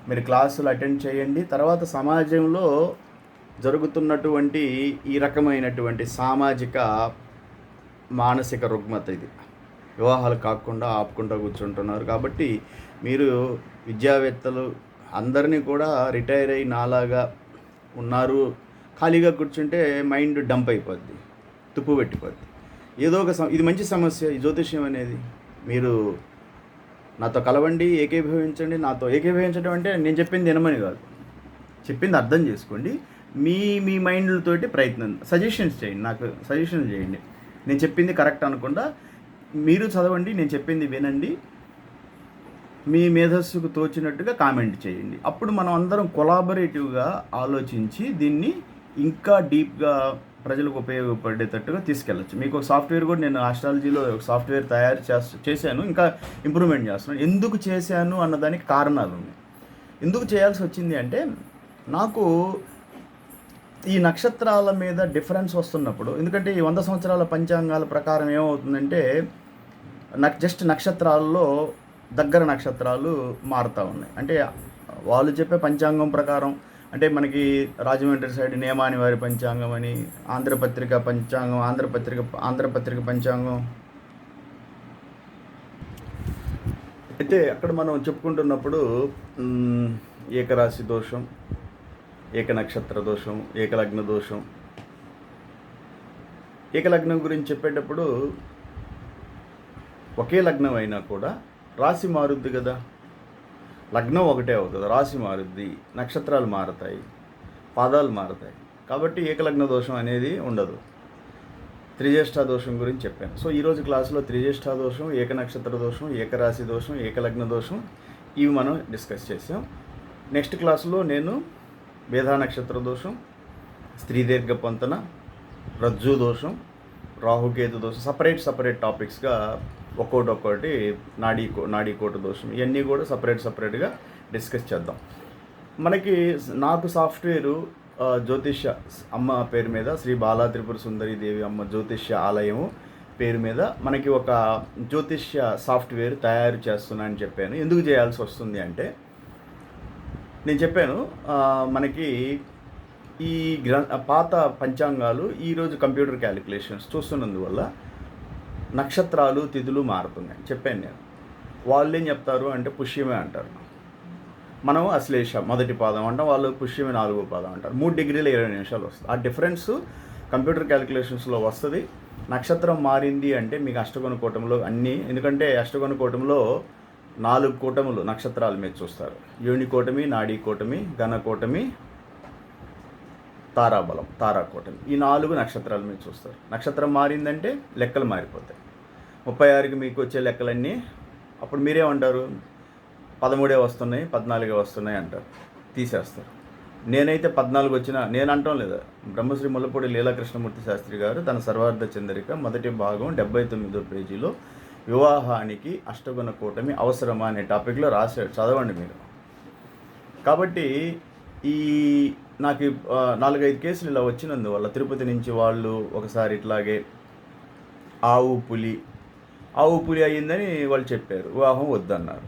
మీరు క్లాసులు అటెండ్ చేయండి. తర్వాత సమాజంలో జరుగుతున్నటువంటి ఈ రకమైనటువంటి సామాజిక మానసిక రుగ్మత, ఇది వివాహాలు కాకుండా ఆపుకుంటూ కూర్చుంటున్నారు. కాబట్టి మీరు విద్యావేత్తలు అందరినీ కూడా రిటైర్ అయ్యి నాలాగా ఉన్నారు, ఖాళీగా కూర్చుంటే మైండ్ డంప్ అయిపోద్ది, తుప్పు పెట్టిపోద్ది. ఏదో ఒక ఇది మంచి సమస్య ఈ జ్యోతిష్యం అనేది. మీరు నాతో కలవండి, ఏకీభవించండి. నాతో ఏకీభవించడం అంటే నేను చెప్పింది వినమని కాదు, చెప్పింది అర్థం చేసుకోండి. మీ మైండ్లతోటి సజెషన్స్ చేయండి, నాకు సజెషన్స్ చేయండి. నేను చెప్పింది కరెక్ట్ అనకుండా మీరు చదవండి, నేను చెప్పింది వినండి, మీ మేధస్సుకు తోచినట్టుగా కామెంట్ చేయండి. అప్పుడు మనం అందరం కొలాబరేటివ్గా ఆలోచించి దీన్ని ఇంకా డీప్గా ప్రజలకు ఉపయోగపడేటట్టుగా తీసుకెళ్ళచ్చు. మీకు ఒక సాఫ్ట్వేర్ కూడా నేను ఆస్ట్రాలజీలో ఒక సాఫ్ట్వేర్ తయారు చేశాను, ఇంకా ఇంప్రూవ్మెంట్ చేస్తున్నాను. ఎందుకు చేశాను అన్నదానికి కారణాలు ఉన్నాయి. ఎందుకు చేయాల్సి వచ్చింది అంటే, నాకు ఈ నక్షత్రాల మీద డిఫరెన్స్ వస్తున్నప్పుడు, ఎందుకంటే ఈ 100 సంవత్సరాల పంచాంగాల ప్రకారం ఏమవుతుందంటే జస్ట్ నక్షత్రాల్లో దగ్గర నక్షత్రాలు మారుతూ ఉన్నాయి. అంటే వాళ్ళు చెప్పే పంచాంగం ప్రకారం, అంటే మనకి రాజమండ్రి సైడ్ నేమాని వారి పంచాంగం అని, ఆంధ్రపత్రిక పంచాంగం, ఆంధ్రపత్రిక పంచాంగం అయితే అక్కడ మనం చెప్పుకుంటున్నప్పుడు ఏకరాశి దోషం, ఏకనక్షత్ర దోషం, ఏకలగ్న దోషం. ఏకలగ్నం గురించి చెప్పేటప్పుడు ఒకే లగ్నం అయినా కూడా రాశి మారుద్ది కదా. లగ్నం ఒకటే అవుతుంది, రాశి మారుద్ది, నక్షత్రాలు మారుతాయి, పాదాలు మారుతాయి. కాబట్టి ఏకలగ్న దోషం అనేది ఉండదు. త్రిజ్యేష్ఠ దోషం గురించి చెప్పాను. సో ఈరోజు క్లాసులో త్రిజ్యేష్ఠ దోషం, ఏకనక్షత్ర దోషం, ఏకరాశి దోషం, ఏకలగ్న దోషం ఇవి మనం డిస్కస్ చేసాం. నెక్స్ట్ క్లాసులో నేను మేధా నక్షత్ర దోషం, స్త్రీ దీర్ఘ పొంతన, రజ్జు దోషం, రాహుకేతు దోషం, సపరేట్ టాపిక్స్గా ఒక్కొక్కటి నాడీకోట దోషం, ఇవన్నీ కూడా సపరేట్గా డిస్కస్ చేద్దాం. నాకు సాఫ్ట్వేరు జ్యోతిష్య అమ్మ పేరు మీద, శ్రీ బాలా త్రిపుర సుందరి దేవి అమ్మ జ్యోతిష్య ఆలయము పేరు మీద మనకి ఒక జ్యోతిష్య సాఫ్ట్వేర్ తయారు చేస్తున్నానని చెప్పాను. ఎందుకు చేయాల్సి వస్తుంది అంటే, నేను చెప్పాను మనకి ఈ పాత పంచాంగాలు ఈరోజు కంప్యూటర్ క్యాలిక్యులేషన్స్ చూస్తున్నందువల్ల నక్షత్రాలు తిథులు మారుతున్నాయి చెప్పాను నేను. వాళ్ళు ఏం చెప్తారు అంటే పుష్యమే అంటారు, మనం అశ్లేష మొదటి పాదం అంటాం, వాళ్ళు పుష్యమే 4వ పాదం అంటారు. 3 డిగ్రీల 20 నిమిషాలు వస్తుంది. ఆ డిఫరెన్స్ కంప్యూటర్ క్యాలిక్యులేషన్స్లో వస్తుంది. నక్షత్రం మారింది అంటే మీకు అష్టకోణ కూటమిలో అన్నీ, ఎందుకంటే అష్టకోణ కూటమిలో 4 కూటములు నక్షత్రాల మీద చూస్తారు. యోని కూటమి, నాడీ కూటమి, ఘన కూటమి, తారాబలం, తారాకూటమి, ఈ 4 నక్షత్రాల మీద చూస్తారు. నక్షత్రం మారిందంటే లెక్కలు మారిపోతాయి. 36కి మీకు వచ్చే లెక్కలన్నీ అప్పుడు మీరేమంటారు, 13 వస్తున్నాయి, 14 వస్తున్నాయి అంటారు, తీసేస్తారు. నేనైతే 14 వచ్చినా నేను అంటాం లేదా. బ్రహ్మశ్రీ ముల్లపూడి లీలాకృష్ణమూర్తి శాస్త్రి గారు తన సర్వార్థ చంద్రిక మొదటి భాగం 79వ పేజీలో వివాహానికి అష్టగుణ కూటమి అవసరమా అనే టాపిక్లో రాశాడు, చదవండి మీరు. కాబట్టి నాకు 4-5 కేసులు ఇలా వచ్చినందువల్ల తిరుపతి నుంచి వాళ్ళు ఒకసారి ఇట్లాగే ఆవు పులి అయ్యిందని వాళ్ళు చెప్పారు, వివాహం వద్దన్నారు.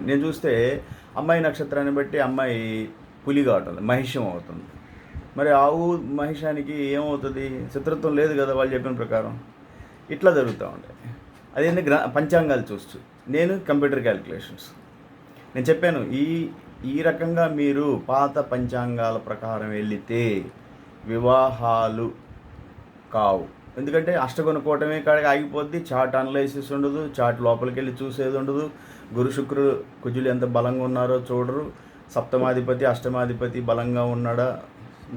నేను చూస్తే అమ్మాయి నక్షత్రాన్ని బట్టి అమ్మాయి పులిగా అవుతుంది, మహిషం అవుతుంది. మరి ఆవు మహిషానికి ఏమవుతుంది, శత్రుత్వం లేదు కదా వాళ్ళు చెప్పిన ప్రకారం. ఇట్లా జరుగుతూ ఉంటాయి. అదేంటి పంచాంగాలు చూస్తూ నేను కంప్యూటర్ క్యాలిక్యులేషన్స్ నేను చెప్పాను. ఈ రకంగా మీరు పాత పంచాంగాల ప్రకారం వెళితే వివాహాలు కావు. ఎందుకంటే అష్టగుణ కూటమి కాడికి ఆగిపోద్ది, చార్ట్ అనలైసిస్ ఉండదు, చార్ట్ లోపలికి వెళ్ళి చూసేది ఉండదు, గురు శుక్రుడు కుజులు ఎంత బలంగా ఉన్నారో చూడరు, సప్తమాధిపతి అష్టమాధిపతి బలంగా ఉన్నాడా,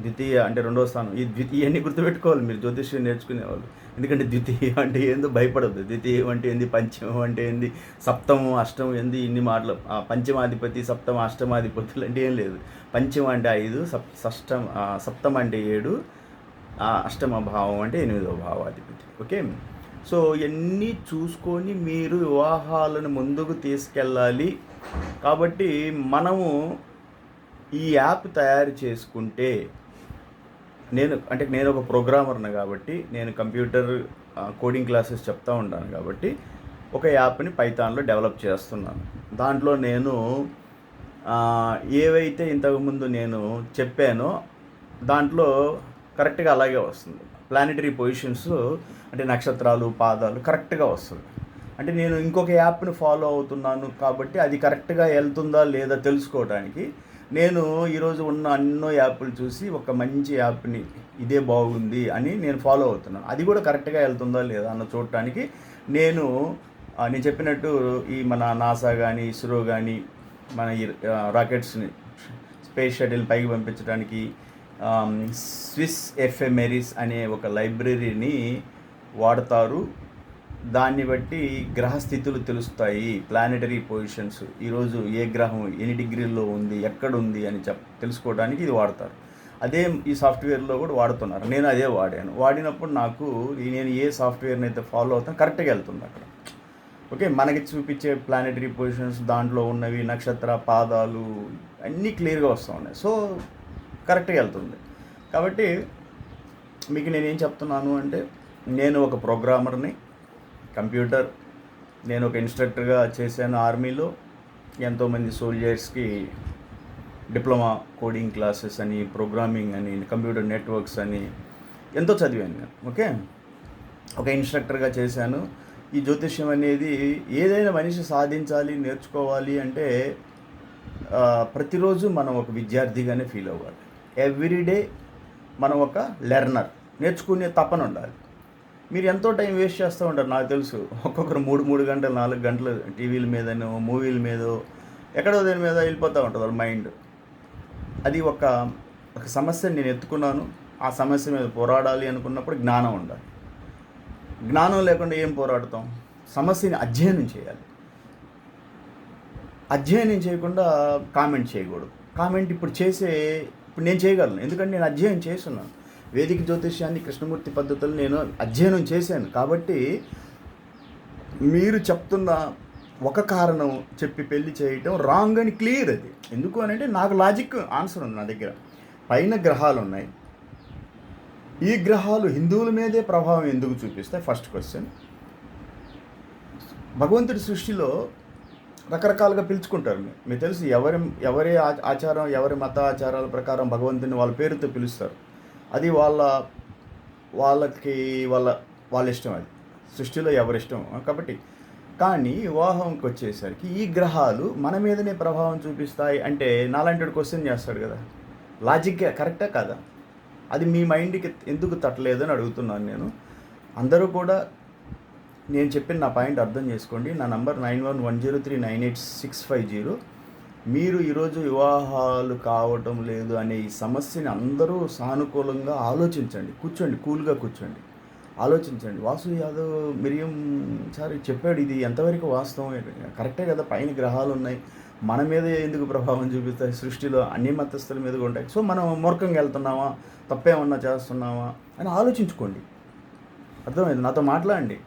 ద్వితీయ అంటే 2వ స్థానం, ఇవన్నీ గుర్తుపెట్టుకోవాలి మీరు జ్యోతిష్యం నేర్చుకునేవాళ్ళు. ఎందుకంటే ద్వితీయం అంటే ఏందో భయపడద్దు, ద్వితీయం అంటే ఏంది, పంచమం అంటే ఏంది, సప్తమం అష్టమం ఏంది, ఇన్ని మాటలు. పంచమాధిపతి సప్తమ అష్టమాధిపతులు అంటే ఏం లేదు. పంచమ అంటే 5, సప్తమ అంటే 7, అష్టమ భావం అంటే 8వ భావాధిపతి. ఓకే, సో ఇవన్నీ చూసుకొని మీరు వివాహాలను ముందుకు తీసుకెళ్ళాలి. కాబట్టి మనము ఈ యాప్ తయారు చేసుకుంటే, నేను ఒక ప్రోగ్రామర్ని కాబట్టి నేను కంప్యూటర్ కోడింగ్ క్లాసెస్ చెప్తూ ఉంటాను కాబట్టి ఒక యాప్ని పైథాన్లో డెవలప్ చేస్తున్నాను. దాంట్లో నేను ఏవైతే ఇంతకుముందు నేను చెప్పానో దాంట్లో కరెక్ట్గా అలాగే వస్తుంది. ప్లానెటరీ పొజిషన్స్ అంటే నక్షత్రాలు, పాదాలు కరెక్ట్గా వస్తుంది. అంటే నేను ఇంకొక యాప్ని ఫాలో అవుతున్నాను కాబట్టి అది కరెక్ట్గా వెళ్తుందా లేదా తెలుసుకోవడానికి నేను ఈరోజు ఉన్న అన్నో యాప్లు చూసి ఒక మంచి యాప్ని ఇదే బాగుంది అని నేను ఫాలో అవుతున్నాను. అది కూడా కరెక్ట్గా వెళ్తుందా లేదా అన్న చూడటానికి నేను చెప్పినట్టు ఈ మన నాసా కానీ, ఇస్రో కానీ మన ఈ రాకెట్స్ని స్పేస్ షటిల్ పైకి పంపించడానికి స్విస్ ఎఫెమెరిస్ అనే ఒక లైబ్రరీని వాడతారు. దాన్ని బట్టి గ్రహస్థితులు తెలుస్తాయి, ప్లానెటరీ పొజిషన్స్, ఈరోజు ఏ గ్రహం ఎన్ని డిగ్రీల్లో ఉంది, ఎక్కడుంది అని తెలుసుకోవడానికి ఇది వాడతారు. అదే ఈ సాఫ్ట్వేర్లో కూడా వాడుతున్నారు. నేను అదే వాడినప్పుడు నాకు నేను ఏ సాఫ్ట్వేర్ని అయితే ఫాలో అవుతాను కరెక్ట్గా వెళ్తుంది అక్కడ. ఓకే, మనకి చూపించే ప్లానెటరీ పొజిషన్స్ దాంట్లో ఉన్నవి, నక్షత్ర పాదాలు అన్నీ క్లియర్గా వస్తూ ఉన్నాయి. సో కరెక్ట్గా వెళ్తుంది. కాబట్టి మీకు నేనేం చెప్తున్నాను అంటే, నేను ఒక ప్రోగ్రామర్ని, కంప్యూటర్, నేను ఒక ఇన్స్ట్రక్టర్గా చేశాను ఆర్మీలో. ఎంతోమంది సోల్జర్స్కి డిప్లొమా కోడింగ్ క్లాసెస్ అని, ప్రోగ్రామింగ్ అని, కంప్యూటర్ నెట్వర్క్స్ అని ఎంతో చదివాను నేను. ఓకే, ఒక ఇన్స్ట్రక్టర్గా చేశాను. ఈ జ్యోతిష్యం అనేది ఏదైనా మనిషి సాధించాలి, నేర్చుకోవాలి అంటే ప్రతిరోజు మనం ఒక విద్యార్థిగానే ఫీల్ అవ్వాలి. ఎవ్రీడే మనం ఒక లెర్నర్, నేర్చుకునే తపన ఉండాలి. మీరు ఎంతో టైం వేస్ట్ చేస్తూ ఉంటారు, నాకు తెలుసు. ఒక్కొక్కరు 3 గంటలు 4 గంటలు టీవీల మీదనో మూవీల మీదో ఎక్కడో దేని మీద వెళ్ళిపోతూ ఉంటుంది వాళ్ళ మైండ్. అది ఒక సమస్యని నేను ఎత్తుకున్నాను. ఆ సమస్య మీద పోరాడాలి అనుకున్నప్పుడు జ్ఞానం ఉండాలి. జ్ఞానం లేకుండా ఏం పోరాడతాం? సమస్యని అధ్యయనం చేయాలి. అధ్యయనం చేయకుండా కామెంట్ చేయకూడదు. కామెంట్ ఇప్పుడు నేను చేయగలను, ఎందుకంటే నేను అధ్యయనం చేస్తున్నాను. వేదిక జ్యోతిష్యాన్ని, కృష్ణమూర్తి పద్ధతులు నేను అధ్యయనం చేశాను. కాబట్టి మీరు చెప్తున్న ఒక కారణం చెప్పి పెళ్లి చేయటం రాంగ్ అని క్లియర్. అది ఎందుకు అని అంటే, నాకు లాజిక్ ఆన్సర్ ఉంది నా దగ్గర. పైన గ్రహాలు ఉన్నాయి, ఈ గ్రహాలు హిందువుల మీదే ప్రభావం ఎందుకు చూపిస్తాయి? First question. భగవంతుడి సృష్టిలో రకరకాలుగా పిలుచుకుంటారు. మీకు తెలుసు, ఎవరి ఆచారం, ఎవరి మత ఆచారాల ప్రకారం భగవంతుని వాళ్ళ పేరుతో పిలుస్తారు. అది వాళ్ళకి వాళ్ళ ఇష్టం. అది సృష్టిలో ఎవరిష్టం. కాబట్టి కానీ వివాహంకి వచ్చేసరికి ఈ గ్రహాలు మన మీదనే ప్రభావం చూపిస్తాయి అంటే, నాలాంటి క్వశ్చన్ చేస్తాడు కదా, లాజిక్ కరెక్టా కాదా? అది మీ మైండ్కి ఎందుకు తట్టలేదని అడుగుతున్నాను నేను. అందరూ కూడా నేను చెప్పిన నా పాయింట్ అర్థం చేసుకోండి. నా నంబర్ 9110398650. మీరు ఈరోజు వివాహాలు కావటం లేదు అనే ఈ సమస్యని అందరూ సానుకూలంగా ఆలోచించండి. కూర్చోండి, కూల్గా కూర్చోండి, ఆలోచించండి. వాసు యాదవ్ మిరియం సార్ చెప్పాడు, ఇది ఎంతవరకు వాస్తవం? కరెక్టే కదా, పైన గ్రహాలు ఉన్నాయి, మన మీద ఎందుకు ప్రభావం చూపిస్తాయి? సృష్టిలో అన్ని మతస్థుల మీద ఉంటాయి. సో మనం మూర్ఖంగా వెళ్తున్నామా, తప్పేమన్నా చేస్తున్నామా అని ఆలోచించుకోండి. అర్థమైంది? నాతో మాట్లాడండి,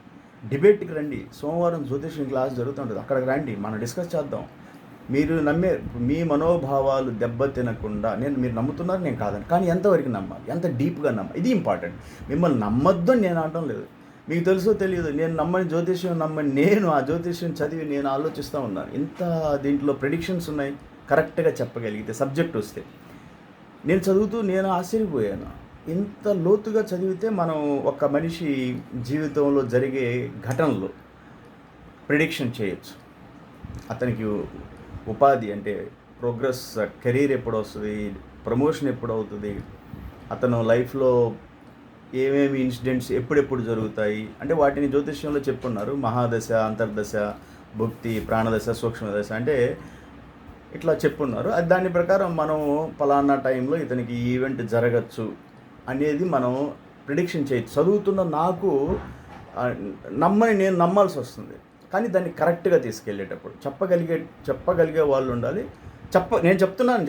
డిబేట్కి రండి. సోమవారం జ్యోతిష్యం క్లాస్ జరుగుతుంటుంది, అక్కడికి రండి, మనం డిస్కస్ చేద్దాం. మీరు మీ మనోభావాలు దెబ్బతినకుండా, మీరు నమ్ముతున్నారు, నేను కాదని, కానీ ఎంతవరకు నమ్మాలి, ఎంత డీప్గా నమ్మాలి, ఇది ఇంపార్టెంట్. మిమ్మల్ని నమ్మొద్దు అని నేను అనటం లేదు. మీకు తెలుసో తెలియదు, నేను నేను ఆ జ్యోతిష్యం చదివి నేను ఆలోచిస్తూ ఉన్నాను. ఇంత దీంట్లో ప్రెడిక్షన్స్ ఉన్నాయి కరెక్ట్గా చెప్పగలిగితే, సబ్జెక్ట్ వస్తే. నేను చదువుతూ నేను ఆశ్చర్యపోయాను. ఇంత లోతుగా చదివితే మనం ఒక మనిషి జీవితంలో జరిగే ఘటనలు ప్రిడిక్షన్ చేయొచ్చు. అతనికి ఉపాధి అంటే ప్రోగ్రెస్, కెరీర్ ఎప్పుడు వస్తుంది, ప్రమోషన్ ఎప్పుడు అవుతుంది, అతను లైఫ్లో ఏమేమి ఇన్సిడెంట్స్ ఎప్పుడెప్పుడు జరుగుతాయి అంటే వాటిని జ్యోతిష్యంలో చెప్పున్నారు. మహాదశ, అంతర్దశ, భుక్తి, ప్రాణదశ, సూక్ష్మదశ అంటే ఇట్లా చెప్పున్నారు. అది దాని ప్రకారం మనం పలానా టైంలో ఇతనికి ఈవెంట్ జరగచ్చు అనేది మనం ప్రిడిక్షన్ చేయొచ్చు. చదువుతున్న నాకు నేను నమ్మాల్సి వస్తుంది, కానీ దాన్ని కరెక్ట్గా తీసుకెళ్ళేటప్పుడు చెప్పగలిగే వాళ్ళు ఉండాలి. నేను చెప్తున్నాను,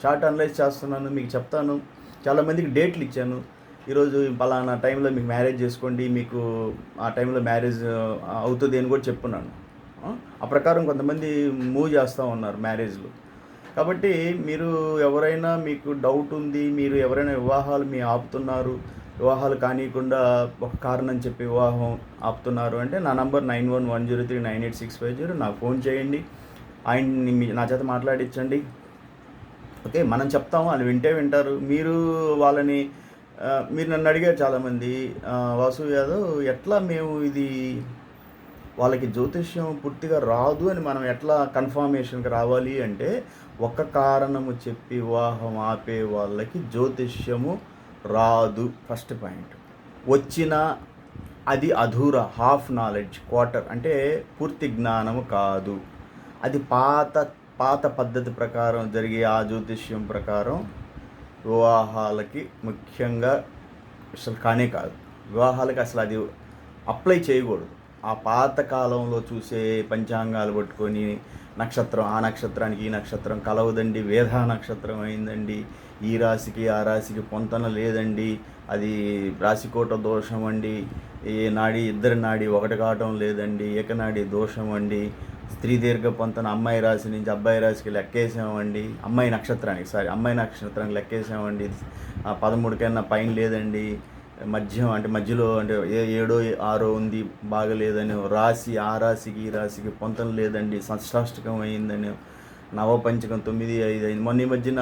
చార్ట్ అనలైజ్ చేస్తున్నాను, మీకు చెప్తాను. చాలామందికి డేట్లు ఇచ్చాను, ఈరోజు పలానా టైంలో మీకు మ్యారేజ్ చేసుకోండి, మీకు ఆ టైంలో మ్యారేజ్ అవుతుంది అని కూడా చెప్పున్నాను. ఆ ప్రకారం కొంతమంది మూవ్ చేస్తూ ఉన్నారు మ్యారేజ్లు. కాబట్టి మీరు ఎవరైనా మీకు డౌట్ ఉంది, మీరు ఎవరైనా వివాహాలు ఆపుతున్నారు, వివాహాలు కానియకుండా ఒక కారణం చెప్పి వివాహం ఆపుతున్నారు అంటే, నా నంబర్ 9110398650. నాకు ఫోన్ చేయండి, ఆయన్ని నా చేత మాట్లాడించండి. ఓకే, మనం చెప్తాము, వాళ్ళు వింటారు. మీరు నన్ను అడిగారు చాలామంది, వాసు యాదవ్ ఎట్లా మేము ఇది వాళ్ళకి జ్యోతిష్యం పూర్తిగా రాదు అని మనం ఎట్లా కన్ఫర్మేషన్కి రావాలి అంటే, ఒక కారణము చెప్పి వివాహం ఆపే వాళ్ళకి జ్యోతిష్యము రాదు. First point. వచ్చినా అది అధూరా, హాఫ్ నాలెడ్జ్, క్వార్టర్ అంటే పూర్తి జ్ఞానము కాదు. అది పాత పద్ధతి ప్రకారం జరిగే ఆ జ్యోతిష్యం ప్రకారం వివాహాలకి ముఖ్యంగా అసలు కానే కాదు. వివాహాలకి అసలు అది అప్లై చేయకూడదు. ఆ పాత కాలంలో చూసే పంచాంగాలు పట్టుకొని నక్షత్రం, ఆ నక్షత్రానికి ఈ నక్షత్రం కలవదండి, వేధా నక్షత్రం అయిందండి, ఈ రాశికి ఆ రాశికి పొంతన లేదండి, అది రాశికోట దోషం అండి, ఇద్దరి నాడి ఒకటి కావటం లేదండి, ఏకనాడి దోషం అండి, స్త్రీ దీర్ఘ పొంతన అమ్మాయి రాశి నుంచి అబ్బాయి రాశికి లెక్కేసామండి, అమ్మాయి నక్షత్రానికి లెక్కేసామండి, 13 కన్నా పైన లేదండి, మధ్యలో అంటే 7 6 ఉంది, బాగలేదని రాశి, ఆ రాశికి ఈ రాశికి పొంతన లేదండి, షష్టాష్టకం అయిందని, నవపంచకం 9 5 అయింది. మొన్న ఈ మధ్యన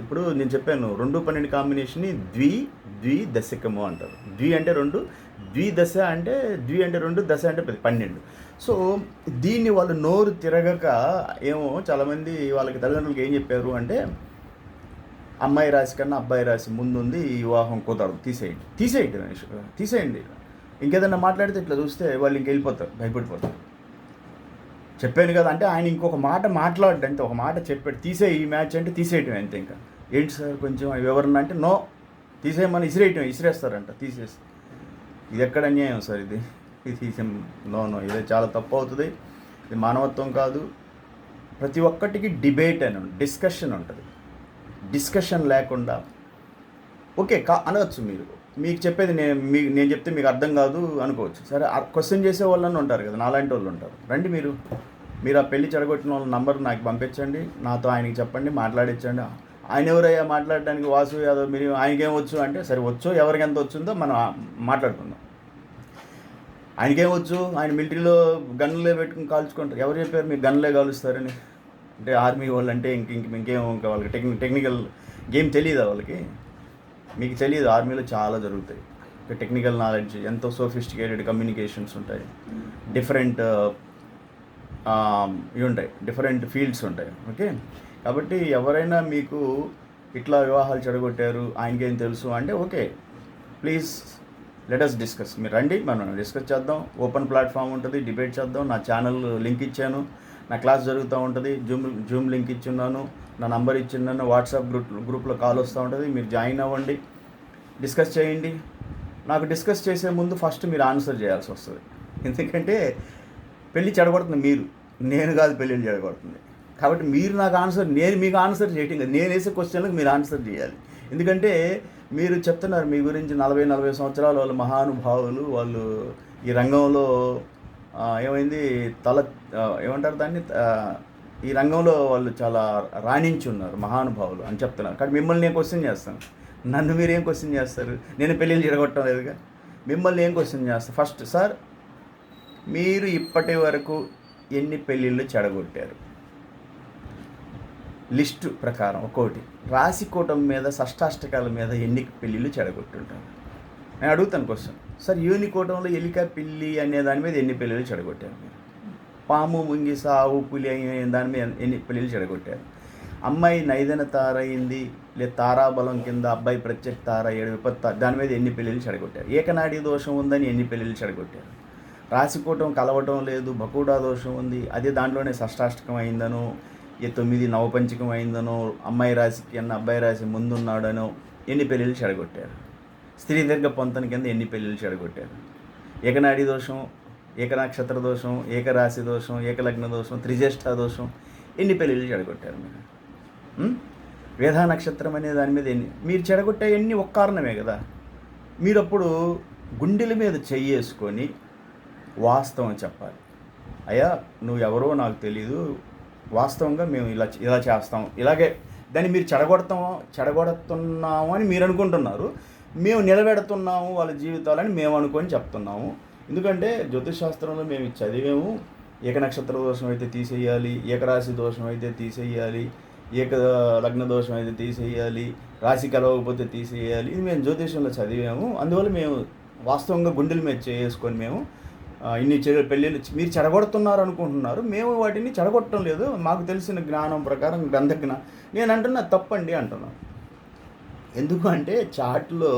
ఇప్పుడు నేను చెప్పాను 2 12 కాంబినేషన్ని ద్విదశకము అంటారు. ద్వి అంటే 2, ద్విదశ అంటే 2, దశ అంటే 12. సో దీన్ని వాళ్ళు నోరు తిరగక ఏమో చాలామంది వాళ్ళకి తల్లిదండ్రులకి ఏం చెప్పారు అంటే, అమ్మాయి రాశి కన్నా అబ్బాయి రాశి ముందుంది, ఈ వివాహం కుదరదు, తీసేయండి. ఇంకేదన్నా మాట్లాడితే ఇట్లా చూస్తే వాళ్ళు ఇంకెళ్ళిపోతారు, భయపడిపోతారు. చెప్పాను కదా, అంటే ఆయన ఇంకొక మాట మాట్లాడంటే ఒక మాట చెప్పాడు, తీసేయి ఈ మ్యాచ్ అంటే తీసేయటం అంతే. ఇంకా ఏంటి సార్ కొంచెం వివరణ అంటే, నో తీసేయమని ఇసిరేస్తారంట, తీసేసి. ఇది ఎక్కడ అన్యాయం సార్, ఇది నో ఇదే చాలా తప్పు అవుతుంది. ఇది మానవత్వం కాదు. ప్రతి ఒక్కటికి డిబేట్ అని డిస్కషన్ ఉంటుంది. డిస్కషన్ లేకుండా ఓకే అనవచ్చు. మీకు చెప్పేది నేను చెప్తే మీకు అర్థం కాదు అనుకోవచ్చు. సరే, క్వశ్చన్ చేసే వాళ్ళని ఉంటారు కదా, నాలాంటి వాళ్ళు ఉంటారు. రండి, మీరు ఆ పెళ్లి చెడగొట్టిన వాళ్ళ నంబర్ నాకు పంపించండి, నాతో ఆయనకి చెప్పండి, మాట్లాడించండి. ఆయన ఎవరయ్యా మాట్లాడడానికి, వాసు యాదవ్, మీరు ఆయనకేం వచ్చు అంటే, సరే వచ్చో ఎవరికి ఎంత వచ్చిందో మనం మాట్లాడుకుందాం. ఆయనకేం వచ్చు, ఆయన మిలిటరీలో గన్నులే పెట్టుకుని కాల్చుకుంటారు. ఎవరు చెప్పారు మీరు గన్నులే కాలుస్తారని? అంటే ఆర్మీ వాళ్ళు అంటే ఇంకేం ఇంకా వాళ్ళకి టెక్నికల్ గేమ్ తెలియదా వాళ్ళకి? మీకు తెలియదు, ఆర్మీలో చాలా జరుగుతాయి. టెక్నికల్ నాలెడ్జ్, ఎంతో సోఫిస్టికేటెడ్ కమ్యూనికేషన్స్ ఉంటాయి, డిఫరెంట్ ఇవి ఉంటాయి, డిఫరెంట్ ఫీల్డ్స్ ఉంటాయి. ఓకే, కాబట్టి ఎవరైనా మీకు ఇట్లా వివాహాలు చెడగొట్టారు, ఆయనకేం తెలుసు అంటే, okay please let us discuss. మీరు రండి, మనం డిస్కస్ చేద్దాం. ఓపెన్ ప్లాట్ఫామ్ ఉంటుంది, డిబేట్ చేద్దాం. నా ఛానల్ లింక్ ఇచ్చాను, నా క్లాస్ జరుగుతూ ఉంటుంది, జూమ్ లింక్ ఇచ్చున్నాను, నా నంబర్ ఇచ్చున్నాను, వాట్సాప్ గ్రూప్లో కాల్ వస్తూ ఉంటుంది. మీరు జాయిన్ అవ్వండి, డిస్కస్ చేయండి. నాకు డిస్కస్ చేసే ముందు ఫస్ట్ మీరు ఆన్సర్ చేయాల్సి వస్తుంది. ఎందుకంటే పెళ్ళి చెడగొడుతుంది మీరు, నేను కాదు పెళ్ళిళ్ళు చెడగొడుతుంది. కాబట్టి మీరు నాకు నేను మీకు ఆన్సర్ చేయటం కదా, నేను వేసే క్వశ్చన్లకు మీరు ఆన్సర్ చేయాలి. ఎందుకంటే మీరు చెప్తున్నారు మీ గురించి 40 సంవత్సరాలు వాళ్ళు మహానుభావులు, వాళ్ళు ఈ రంగంలో ఏమైంది ఏమంటారు దాన్ని, ఈ రంగంలో వాళ్ళు చాలా రాణించి ఉన్నారు, మహానుభావులు అని చెప్తున్నారు. కాబట్టి మిమ్మల్ని నేను క్వశ్చన్ చేస్తాను. నన్ను మీరు ఏం క్వశ్చన్ చేస్తారు? నేను పెళ్ళిళ్ళు చెడగొట్టడం లేదుగా. మిమ్మల్ని ఏం క్వశ్చన్ చేస్తాను? ఫస్ట్ సార్, మీరు ఇప్పటి వరకు ఎన్ని పెళ్ళిళ్ళు చెడగొట్టారు? లిస్టు ప్రకారం ఒక్కోటి. రాశికూటం మీద, షష్టాష్టకాల మీద ఎన్ని పెళ్ళిళ్ళు చెడగొట్టుంటారు? నేను అడుగుతాను క్వశ్చన్. సార్, యూనికోటంలో ఎలిక పిల్లి అనే దాని మీద ఎన్ని పెళ్ళిళ్ళు చెడగొట్టారు మీరు? పాము, ముంగిస, ఆవు, పులి అనే దాని మీద ఎన్ని పెళ్ళిళ్ళు చెడగొట్టారు? అమ్మాయి నైదన తార అయింది, లేదా తారాబలం కింద అబ్బాయి ప్రత్యేక తార 7 విపత్తు, దాని మీద ఎన్ని పెళ్ళిళ్ళు చెడగొట్టారు? ఏకనాడీ దోషం ఉందని ఎన్ని పెళ్ళిళ్ళు చెడగొట్టారు? రాశికూటం కలవటం లేదు, బకుడా దోషం ఉంది, అదే దాంట్లోనే షష్టాష్టకం అయిందనో, 9 నవపంచకం అయిందనో, అమ్మాయి రాశికి అన్న అబ్బాయి రాశి ముందున్నాడనో ఎన్ని పెళ్ళిళ్ళు చెడగొట్టారు? స్త్రీ దీర్ఘ పొంతన కింద ఎన్ని పెళ్ళిళ్ళు చెడగొట్టారు? ఏకనాడీ దోషం, ఏకనక్షత్ర దోషం, ఏకరాశి దోషం, ఏకలగ్న దోషం, త్రిజ్యేష్ఠ దోషం, ఎన్ని పెళ్ళిళ్ళు చెడగొట్టారు మీరు? వేధా నక్షత్రం అనే దాని మీద మీరు చెడగొట్టే ఎన్ని ఒక్క కారణమే కదా. మీరు అప్పుడు గుండెల మీద చెయ్యేసుకొని వాస్తవం చెప్పాలి. అయ్యా, నువ్వు ఎవరో నాకు తెలీదు, వాస్తవంగా మేము ఇలా చేస్తాం, ఇలాగే దాన్ని మీరు చెడగొడుతున్నాము అని మీరు అనుకుంటున్నారు. మేము నిలబెడుతున్నాము వాళ్ళ జీవితాలని మేము అనుకొని చెప్తున్నాము. ఎందుకంటే జ్యోతిష్ శాస్త్రంలో మేము చదివాము, ఏక నక్షత్ర దోషం అయితే తీసేయాలి, ఏకరాశి దోషం అయితే తీసేయాలి, ఏక లగ్న దోషం అయితే తీసేయాలి, రాశి కలవకపోతే తీసేయాలి. ఇది మేము జ్యోతిషంలో చదివాము. అందువల్ల మేము వాస్తవంగా గుండెల మీద చేసుకొని మేము ఇన్ని పెళ్ళిళ్ళు మీరు చెడగొడుతున్నారు అనుకుంటున్నారు. మేము వాటిని చెడగొట్టడం లేదు, మాకు తెలిసిన జ్ఞానం ప్రకారం నేను అంటున్నా తప్పండి అంటున్నాను. ఎందుకు అంటే చార్ట్లో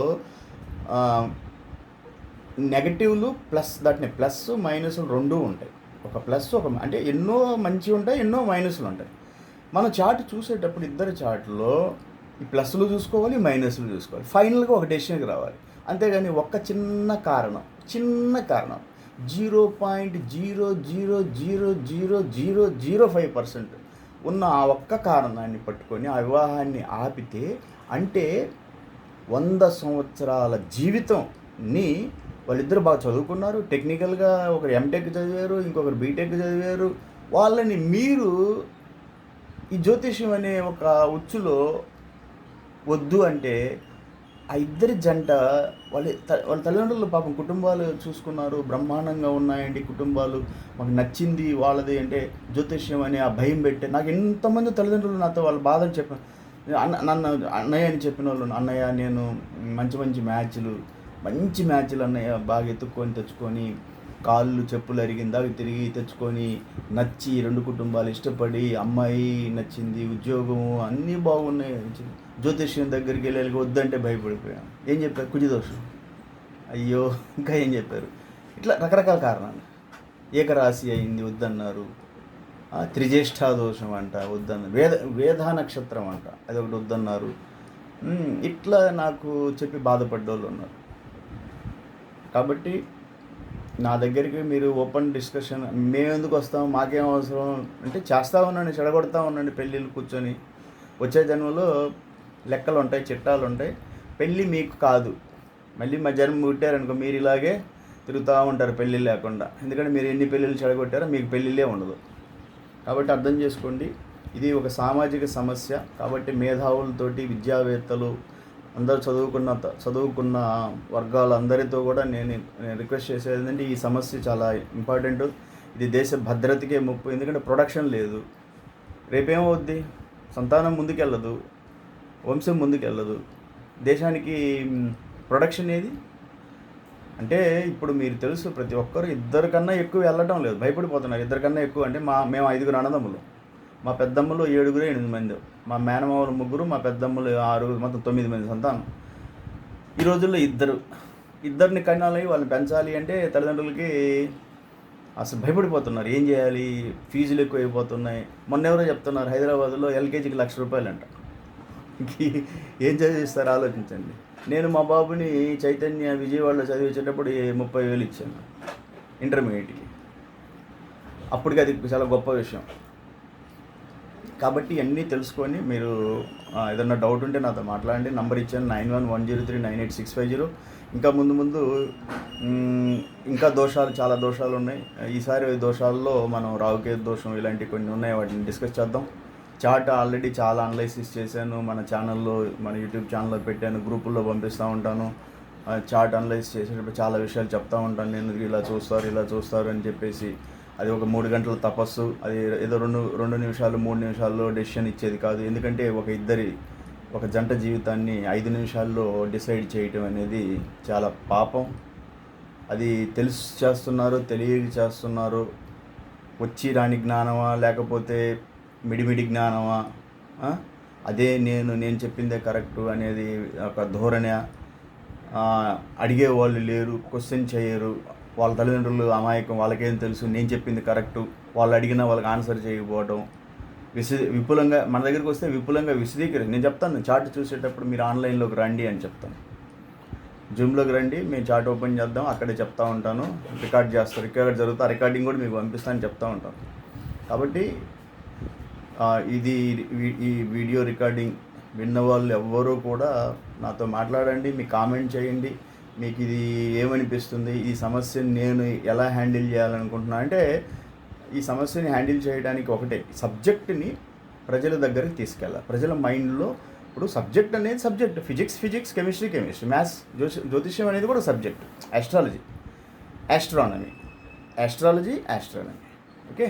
నెగటివ్లు ప్లస్ మైనస్లు రెండూ ఉంటాయి. ఒక ప్లస్ అంటే ఎన్నో మంచి ఉంటాయి, ఎన్నో మైనస్లు ఉంటాయి. మనం చార్ట్ చూసేటప్పుడు ఇద్దరు చార్ట్లో ఈ ప్లస్లు చూసుకోవాలి, మైనస్లు చూసుకోవాలి, ఫైనల్గా ఒక డెసిషన్కి రావాలి. అంతేగాని ఒక్క చిన్న కారణం 0.0000005% ఉన్న ఆ ఒక్క కారణాన్ని పట్టుకొని ఆ వివాహాన్ని ఆపితే, అంటే 100 సంవత్సరాల జీవితంని వాళ్ళిద్దరు బాగా చదువుకున్నారు, టెక్నికల్గా ఒకరు ఎంటెక్ చదివారు, ఇంకొకరు బీటెక్ చదివారు. వాళ్ళని మీరు ఈ జ్యోతిష్యం అనే ఒక ఉచ్చులో వద్దు అంటే ఆ ఇద్దరి జంట వాళ్ళ తల్లిదండ్రులు పాపం కుటుంబాలు చూసుకున్నారు, బ్రహ్మాండంగా ఉన్నాయండి కుటుంబాలు, మాకు నచ్చింది వాళ్ళది అంటే జ్యోతిష్యం అని ఆ భయం పెట్టే నాకు ఎంతమంది తల్లిదండ్రులు నాతో వాళ్ళ బాధలు చెప్పాను. నన్ను అన్నయ్య అని చెప్పిన వాళ్ళు, అన్నయ్య నేను మంచి మ్యాచ్లు అన్నయ్య బాగా ఎత్తుక్కొని తెచ్చుకొని కాళ్ళు చెప్పులు అరిగిందా తిరిగి తెచ్చుకొని నచ్చి 2 కుటుంబాలు ఇష్టపడి అమ్మాయి నచ్చింది, ఉద్యోగము అన్నీ బాగున్నాయి. జ్యోతిష్యం దగ్గరికి వెళ్ళి వద్దంటే భయపడిపోయాను. ఏం చెప్పారు? కుజదోషం. అయ్యో, ఇంకా ఏం చెప్పారు? ఇట్లా రకరకాల కారణాలు. ఏకరాశి అయింది వద్దన్నారు, త్రిజ్యేష్ఠా దోషం అంట వద్దన్నారు, వేధా నక్షత్రం అంట అది ఒకటి వద్దన్నారు. ఇట్లా నాకు చెప్పి బాధపడ్డోళ్ళు ఉన్నారు. కాబట్టి నా దగ్గరికి మీరు ఓపెన్ డిస్కషన్, మేము ఎందుకు వస్తాం, మాకేం అవసరం అంటే చేస్తూ ఉండండి, చెడగొడతా ఉండండి పెళ్ళిళ్ళు కూర్చొని. వచ్చే జన్మలో లెక్కలు ఉంటాయి, చిట్టాలు ఉంటాయి. పెళ్ళి మీకు కాదు, మళ్ళీ మా జన్మ పుట్టారనుకో మీరు ఇలాగే తిరుగుతూ ఉంటారు పెళ్ళి లేకుండా. ఎందుకంటే మీరు ఎన్ని పెళ్ళిళ్ళు చెడగొట్టారో మీకు పెళ్ళిళ్ళే ఉండదు. కాబట్టి అర్థం చేసుకోండి, ఇది ఒక సామాజిక సమస్య. కాబట్టి మేధావులతోటి, విద్యావేత్తలు అందరూ చదువుకున్న వర్గాలందరితో కూడా నేను రిక్వెస్ట్ చేసేది ఏంటంటే ఈ సమస్య చాలా ఇంపార్టెంట్. ఇది దేశ భద్రతకే ముప్పు. ఎందుకంటే ప్రొడక్షన్ లేదు. రేపేమవుద్ది? సంతానం ముందుకెళ్ళదు, వంశం ముందుకెళ్ళదు, దేశానికి ప్రొడక్షన్ ఏది అంటే. ఇప్పుడు మీరు తెలుసు, ప్రతి ఒక్కరు ఇద్దరు కన్నా ఎక్కువ వెళ్ళటం లేదు, భయపడిపోతున్నారు. ఇద్దరు కన్నా ఎక్కువ అంటే మేము 5 అన్నదమ్ములు, మా పెద్దమ్మలు 7 8 మంది, మా మేనమామలు 3, మా పెద్దమ్మలు 6, మొత్తం 9 మంది సంతానం. ఈ రోజుల్లో ఇద్దరిని కనాలి, వాళ్ళని పెంచాలి అంటే తల్లిదండ్రులకి అసలు భయపడిపోతున్నారు. ఏం చేయాలి? ఫీజులు ఎక్కువ అయిపోతున్నాయి. మొన్న ఎవరో చెప్తున్నారు, హైదరాబాద్లో ఎల్కేజీకి ₹1,00,000 అంట. ఏం చదివిస్తారు ఆలోచించండి. నేను మా బాబుని చైతన్య విజయవాడలో చదివించేటప్పుడు 30,000 ఇచ్చాను ఇంటర్మీడియట్కి. అప్పటికి అది చాలా గొప్ప విషయం. కాబట్టి అన్నీ తెలుసుకొని మీరు ఏదన్నా డౌట్ ఉంటే నాతో మాట్లాడండి. నంబర్ ఇచ్చాను 9110398650. ఇంకా ముందు ఇంకా చాలా దోషాలు ఉన్నాయి. ఈసారి దోషాల్లో మనం రావుకేతు దోషం ఇలాంటివి కొన్ని ఉన్నాయి, వాటిని డిస్కస్ చేద్దాం. చార్ట్ ఆల్రెడీ చాలా అనలైసిస్ చేశాను, మన ఛానల్లో, మన యూట్యూబ్ ఛానల్లో పెట్టాను, గ్రూపుల్లో పంపిస్తూ ఉంటాను. చార్ట్ అనలైజ్ చేసేటప్పుడు చాలా విషయాలు చెప్తూ ఉంటాను. నేను ఇలా చూస్తారు అని చెప్పేసి అది ఒక 3 గంటల తపస్సు. అది ఏదో 2 నిమిషాలు 3 నిమిషాల్లో డెసిషన్ ఇచ్చేది కాదు. ఎందుకంటే ఒక జంట జీవితాన్ని 5 నిమిషాల్లో డిసైడ్ చేయటం అనేది చాలా పాపం. అది తెలిసి చేస్తున్నారు, తెలియక చేస్తున్నారు. వచ్చి రాని జ్ఞానమా లేకపోతే మిడిమిడి జ్ఞానమా, అదే నేను చెప్పిందే కరెక్టు అనేది ఒక ధోరణి. అడిగే వాళ్ళు లేరు, క్వశ్చన్ చేయరు. వాళ్ళ తల్లిదండ్రులు అమాయకం, వాళ్ళకేం తెలుసు, నేను చెప్పింది కరెక్టు, వాళ్ళు అడిగినా వాళ్ళకి ఆన్సర్ చేయకపోవడం. విపులంగా మన దగ్గరికి వస్తే విపులంగా నేను చెప్తాను, చార్ట్ చూసేటప్పుడు మీరు ఆన్లైన్లోకి రండి అని చెప్తాను. జూమ్లోకి రండి, మేము చార్ట్ ఓపెన్ చేద్దాం, అక్కడే చెప్తూ ఉంటాను. రికార్డ్ జరుగుతా, రికార్డింగ్ కూడా మీకు పంపిస్తాను చెప్తూ ఉంటాను. కాబట్టి ఈ వీడియో రికార్డింగ్ విన్న వాళ్ళు ఎవ్వరూ కూడా నాతో మాట్లాడండి, మీకు కామెంట్ చేయండి. మీకు ఇది ఏమనిపిస్తుంది, ఈ సమస్యని నేను ఎలా హ్యాండిల్ చేయాలనుకుంటున్నా అంటే, ఈ సమస్యని హ్యాండిల్ చేయడానికి ఒకటే, సబ్జెక్ట్ని ప్రజల దగ్గరికి తీసుకెళ్ళాలి. ప్రజల మైండ్లో ఇప్పుడు సబ్జెక్ట్ అనేది సబ్జెక్ట్, ఫిజిక్స్, కెమిస్ట్రీ, మ్యాథ్స్, జ్యోతిష్యం అనేది కూడా సబ్జెక్ట్, ఆస్ట్రానమీ. ఓకే.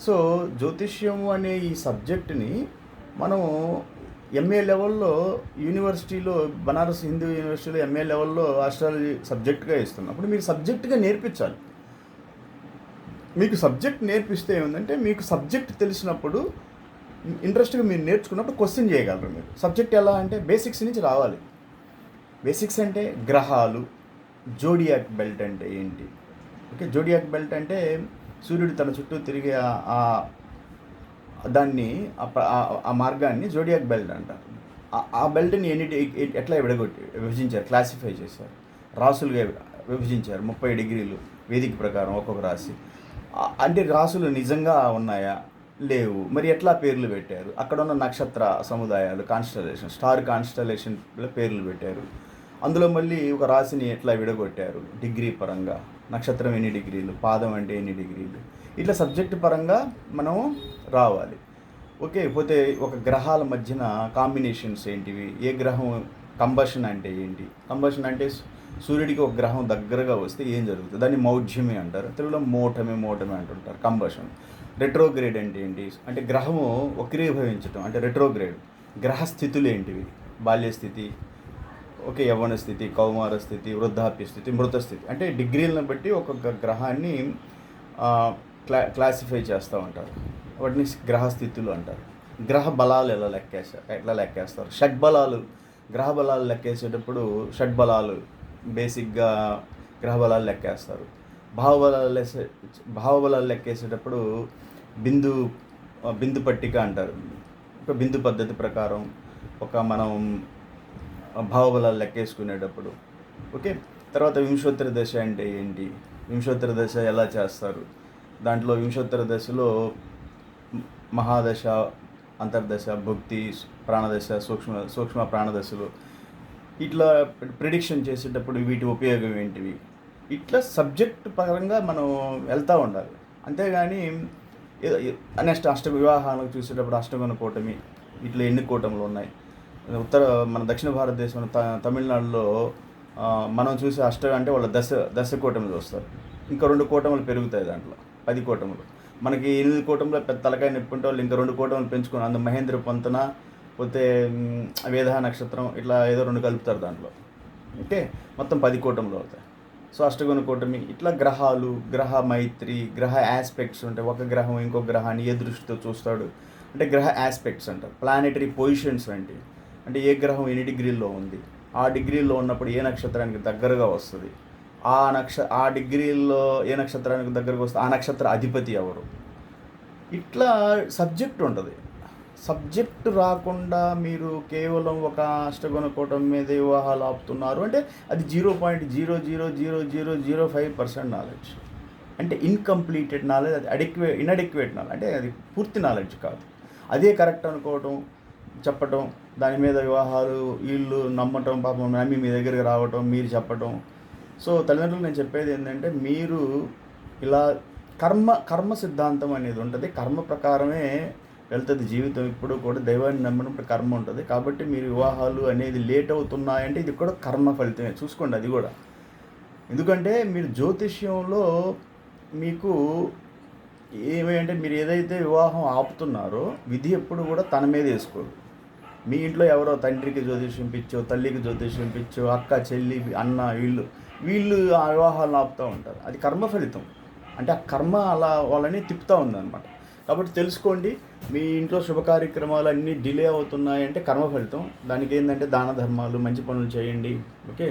సో జ్యోతిష్యం అనే ఈ సబ్జెక్ట్ని మనము ఎంఏ లెవెల్లో యూనివర్సిటీలో, బనారస్ హిందూ యూనివర్సిటీలో ఎంఏ లెవెల్లో ఆస్ట్రాలజీ సబ్జెక్ట్గా ఇస్తున్నాం. అప్పుడు మీరు సబ్జెక్ట్గా నేర్పించాలి. మీకు సబ్జెక్ట్ నేర్పిస్తే ఏముందంటే, మీకు సబ్జెక్ట్ తెలిసినప్పుడు ఇంట్రెస్ట్గా మీరు నేర్చుకున్నప్పుడు క్వశ్చన్ చేయగలరు. మీరు సబ్జెక్ట్ ఎలా అంటే బేసిక్స్ నుంచి రావాలి. బేసిక్స్ అంటే గ్రహాలు, జోడియాక్ బెల్ట్ అంటే ఏంటి, ఓకే. జోడియాక్ బెల్ట్ అంటే సూర్యుడు తన చుట్టూ తిరిగే దాన్ని, ఆ మార్గాన్ని జోడియాక్ బెల్ట్ అంటారు. ఆ బెల్ట్ని ఎట్లా విభజించారు, క్లాసిఫై చేశారు, రాసులుగా విభజించారు. 30 డిగ్రీలు వేదిక ప్రకారం ఒక్కొక్క రాశి. అంటే రాసులు నిజంగా ఉన్నాయా, లేవు. మరి ఎట్లా పేర్లు పెట్టారు? అక్కడ ఉన్న నక్షత్ర సముదాయాలు, స్టార్ కాన్స్టలేషన్ పేర్లు పెట్టారు. అందులో మళ్ళీ ఒక రాశిని ఎట్లా విడగొట్టారు డిగ్రీ పరంగా, నక్షత్రం ఎన్ని డిగ్రీలు, పాదం అంటే ఎన్ని డిగ్రీలు, ఇట్లా సబ్జెక్ట్ పరంగా మనం రావాలి. ఓకే, పోతే ఒక గ్రహాల మధ్యన కాంబినేషన్స్ ఏంటివి, ఏ గ్రహం కంబషన్ అంటే ఏంటి, కంబషన్ అంటే సూర్యుడికి ఒక గ్రహం దగ్గరగా వస్తే ఏం జరుగుతుంది, దాన్ని మౌఢ్యమి అంటారు, తెలుగులో మోటమి అంటుంటారు. కంబషన్. రెట్రోగ్రేడ్ అంటే ఏంటి అంటే గ్రహము వక్రీభవించటం అంటే రెట్రోగ్రేడ్. గ్రహ స్థితులు ఏంటివి, బాల్యస్థితి, ఓకే, యవ్వన స్థితి, కౌమార స్థితి, వృద్ధాప్య స్థితి, మృత స్థితి, అంటే డిగ్రీలను బట్టి ఒక్కొక్క గ్రహాన్ని క్లాసిఫై చేస్తూ ఉంటారు. వాటిని గ్రహ స్థితులు అంటారు. గ్రహ బలాలు ఎట్లా లెక్కేస్తారు, షడ్బలాలు. గ్రహ బలాలు లెక్కేసేటప్పుడు షడ్బలాలు బేసిక్గా గ్రహ బలాలు లెక్కేస్తారు. భావబలాలు లెక్కేసేటప్పుడు బిందు పట్టిక అంటారు. ఒక బిందు పద్ధతి ప్రకారం మనం భావబలాలు లెక్కేసుకునేటప్పుడు. ఓకే, తర్వాత వింశోత్తర దశ అంటే ఏంటి, వింశోత్తర దశ ఎలా చేస్తారు, దాంట్లో వింశోత్తర దశలో మహాదశ, అంతర్దశ, భుక్తి, ప్రాణదశ, సూక్ష్మ ప్రాణదశలు, ఇట్లా ప్రిడిక్షన్ చేసేటప్పుడు వీటి ఉపయోగం ఏంటివి, ఇట్లా సబ్జెక్ట్ పరంగా మనం వెళ్తూ ఉండాలి. అంతేగాని నెక్స్ట్ వివాహాలకు చూసేటప్పుడు అష్టగుణ కూటమి, ఇట్లా ఎన్ని కూటములు ఉన్నాయి. మన దక్షిణ భారతదేశంలో తమిళనాడులో మనం చూసే అంటే వాళ్ళ దశ కూటములు చూస్తారు. ఇంకా 2 కూటములు పెరుగుతాయి, దాంట్లో 10 కూటములు. మనకి 8 కూటములు పెద్ద తలకాయ నొప్పి ఉంటే వాళ్ళు ఇంకా 2 కూటములు పెంచుకొని అందులో మహేంద్ర పొంతన, పోతే వేద నక్షత్రం, ఇట్లా ఏదో 2 కలుపుతారు దాంట్లో. ఓకే, మొత్తం 10 కూటములు అవుతాయి. సో అష్టగుణ కూటమి. ఇట్లా గ్రహాలు, గ్రహ మైత్రి, గ్రహ ఆస్పెక్ట్స్ ఉంటాయి. ఒక గ్రహం ఇంకో గ్రహాన్ని ఏ దృష్టితో చూస్తాడు అంటే గ్రహ ఆస్పెక్ట్స్ అంటారు. ప్లానెటరీ పొజిషన్స్ అంటే ఏ గ్రహం ఎన్ని డిగ్రీల్లో ఉంది, ఆ డిగ్రీల్లో ఉన్నప్పుడు ఏ నక్షత్రానికి దగ్గరగా వస్తుంది, ఆ డిగ్రీల్లో ఏ నక్షత్రానికి దగ్గరకు వస్తే ఆ నక్షత్ర అధిపతి ఎవరు, ఇట్లా సబ్జెక్ట్ ఉంటుంది. సబ్జెక్ట్ రాకుండా మీరు కేవలం ఒక అష్టగుణ కూటమి మీద వివాహాలు ఆపుతున్నారు అంటే అది 0.0000005% నాలెడ్జ్. అంటే ఇన్కంప్లీటెడ్ నాలెడ్జ్, అది ఇన్అడిక్వేట్ నాలెడ్జ్, అంటే అది పూర్తి నాలెడ్జ్ కాదు. అదే కరెక్ట్ అనుకోవటం, చెప్పటం, దాని మీద వివాహాలు వీళ్ళు నమ్మటం, పాపం నమ్మి మీ దగ్గరికి రావటం, మీరు చెప్పటం. సో తల్లిదండ్రులు నేను చెప్పేది ఏంటంటే మీరు ఇలా కర్మ సిద్ధాంతం అనేది ఉంటుంది. కర్మ ప్రకారమే వెళ్తుంది జీవితం. ఇప్పుడు కూడా దైవాన్ని నమ్మినప్పుడు కర్మ ఉంటుంది. కాబట్టి మీరు వివాహాలు అనేది లేట్ అవుతున్నాయంటే ఇది కూడా కర్మ ఫలితమే, చూసుకోండి అది కూడా. ఎందుకంటే మీరు జ్యోతిష్యంలో మీకు ఏమంటే మీరు ఏదైతే వివాహం ఆపుతున్నారో విధి ఎప్పుడు కూడా తన మీద వేసుకోరు. మీ ఇంట్లో ఎవరో తండ్రికి జ్యోతిష్యం పిచ్చో, తల్లికి జ్యోతిష్యం పిచ్చో, అక్క, చెల్లి, అన్న, వీళ్ళు ఆ వివాహాలను ఆపుతూ ఉంటారు. అది కర్మ ఫలితం. అంటే ఆ కర్మ అలా వాళ్ళని తిప్పుతూ ఉందన్నమాట. కాబట్టి తెలుసుకోండి, మీ ఇంట్లో శుభ కార్యక్రమాలు అన్నీ డిలే అవుతున్నాయంటే కర్మ ఫలితం. దానికి ఏంటంటే దాన ధర్మాలు, మంచి పనులు చేయండి. ఓకే,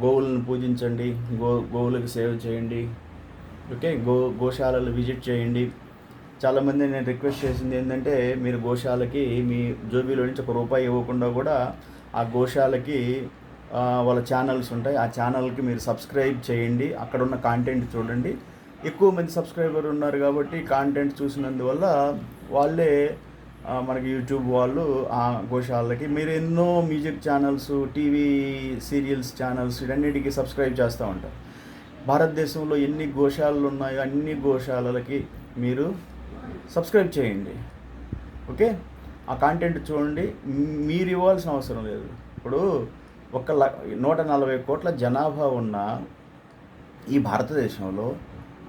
గోవులను పూజించండి, గోవులకు సేవ చేయండి. ఓకే, గోశాలలు విజిట్ చేయండి. చాలామంది నేను రిక్వెస్ట్ చేసింది ఏంటంటే మీరు గోశాలకి మీ జోబీలో నుంచి ₹1 ఇవ్వకుండా కూడా ఆ గోశాలకి వాళ్ళ ఛానల్స్ ఉంటాయి, ఆ ఛానల్కి మీరు సబ్స్క్రైబ్ చేయండి. అక్కడ ఉన్న కాంటెంట్ చూడండి. ఎక్కువ మంది సబ్స్క్రైబర్ ఉన్నారు కాబట్టి కాంటెంట్ చూసినందువల్ల వాళ్ళే మనకి యూట్యూబ్ వాళ్ళు ఆ గోశాలకి మీరు ఎన్నో music channels, TV serials channels ఇవన్నిటికీ సబ్స్క్రైబ్ చేస్తూ ఉంటారు. భారతదేశంలో ఎన్ని గోశాలలు ఉన్నాయో అన్ని గోశాలలకి మీరు సబ్స్క్రైబ్ చేయండి. ఓకే, ఆ కాంటెంట్ చూడండి. మీరు ఇవ్వాల్సిన అవసరం లేదు. ఇప్పుడు 140 కోట్ల జనాభా ఉన్న ఈ భారతదేశంలో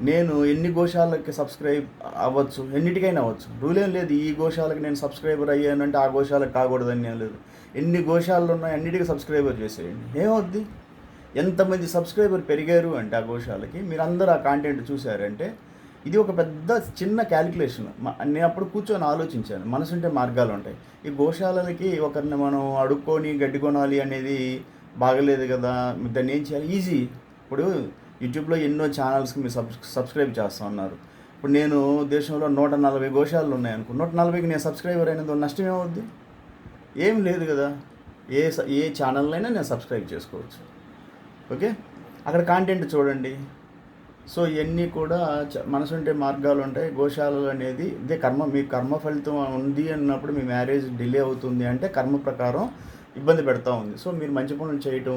నేను ఎన్ని గోశాలకి సబ్స్క్రైబ్ అవ్వచ్చు, ఎన్నిటికైనా అవ్వచ్చు, రూలేం లేదు. ఈ గోశాలకి నేను సబ్స్క్రైబర్ అయ్యానంటే ఆ గోశాలకు కాకూడదని ఏం లేదు. ఎన్ని గోశాలలు ఉన్నాయి అన్నిటికీ సబ్స్క్రైబర్ చేసేయండి, ఏమవుద్ది. ఎంతమంది సబ్స్క్రైబర్ పెరిగారు అంటే ఆ గోశాలకి మీరందరూ ఆ కాంటెంట్ చూశారంటే ఇది ఒక పెద్ద చిన్న క్యాలిక్యులేషన్. నేను అప్పుడు కూర్చొని ఆలోచించాను, మనసుంటే మార్గాలు ఉంటాయి. ఈ గోశాలలకి ఒకరిని మనం అడుక్కొని గడ్డి కొనాలి అనేది బాగలేదు కదా, దాన్ని ఏం చేయాలి, ఈజీ. ఇప్పుడు యూట్యూబ్లో ఎన్నో ఛానల్స్కి మీరు సబ్స్క్రైబ్ చేస్తూ ఉన్నారు. ఇప్పుడు నేను దేశంలో 140 గోశాలలు ఉన్నాయనుకో, 140కి నేను సబ్స్క్రైబర్ అయినందుకు నష్టం ఏమవుద్ది, ఏం లేదు కదా. ఏ ఛానల్నైనా నేను సబ్స్క్రైబ్ చేసుకోవచ్చు. ఓకే, అక్కడ కాంటెంట్ చూడండి. సో ఇవన్నీ కూడా మనసుంటే మార్గాలు ఉంటాయి. గోశాలలు అనేది ఇదే కర్మ. మీ కర్మ ఫలితం ఉంది అన్నప్పుడు మీ మ్యారేజ్ డిలే అవుతుంది అంటే కర్మ ప్రకారం ఇబ్బంది పెడతా ఉంది. సో మీరు మంచి పనులు చేయటం,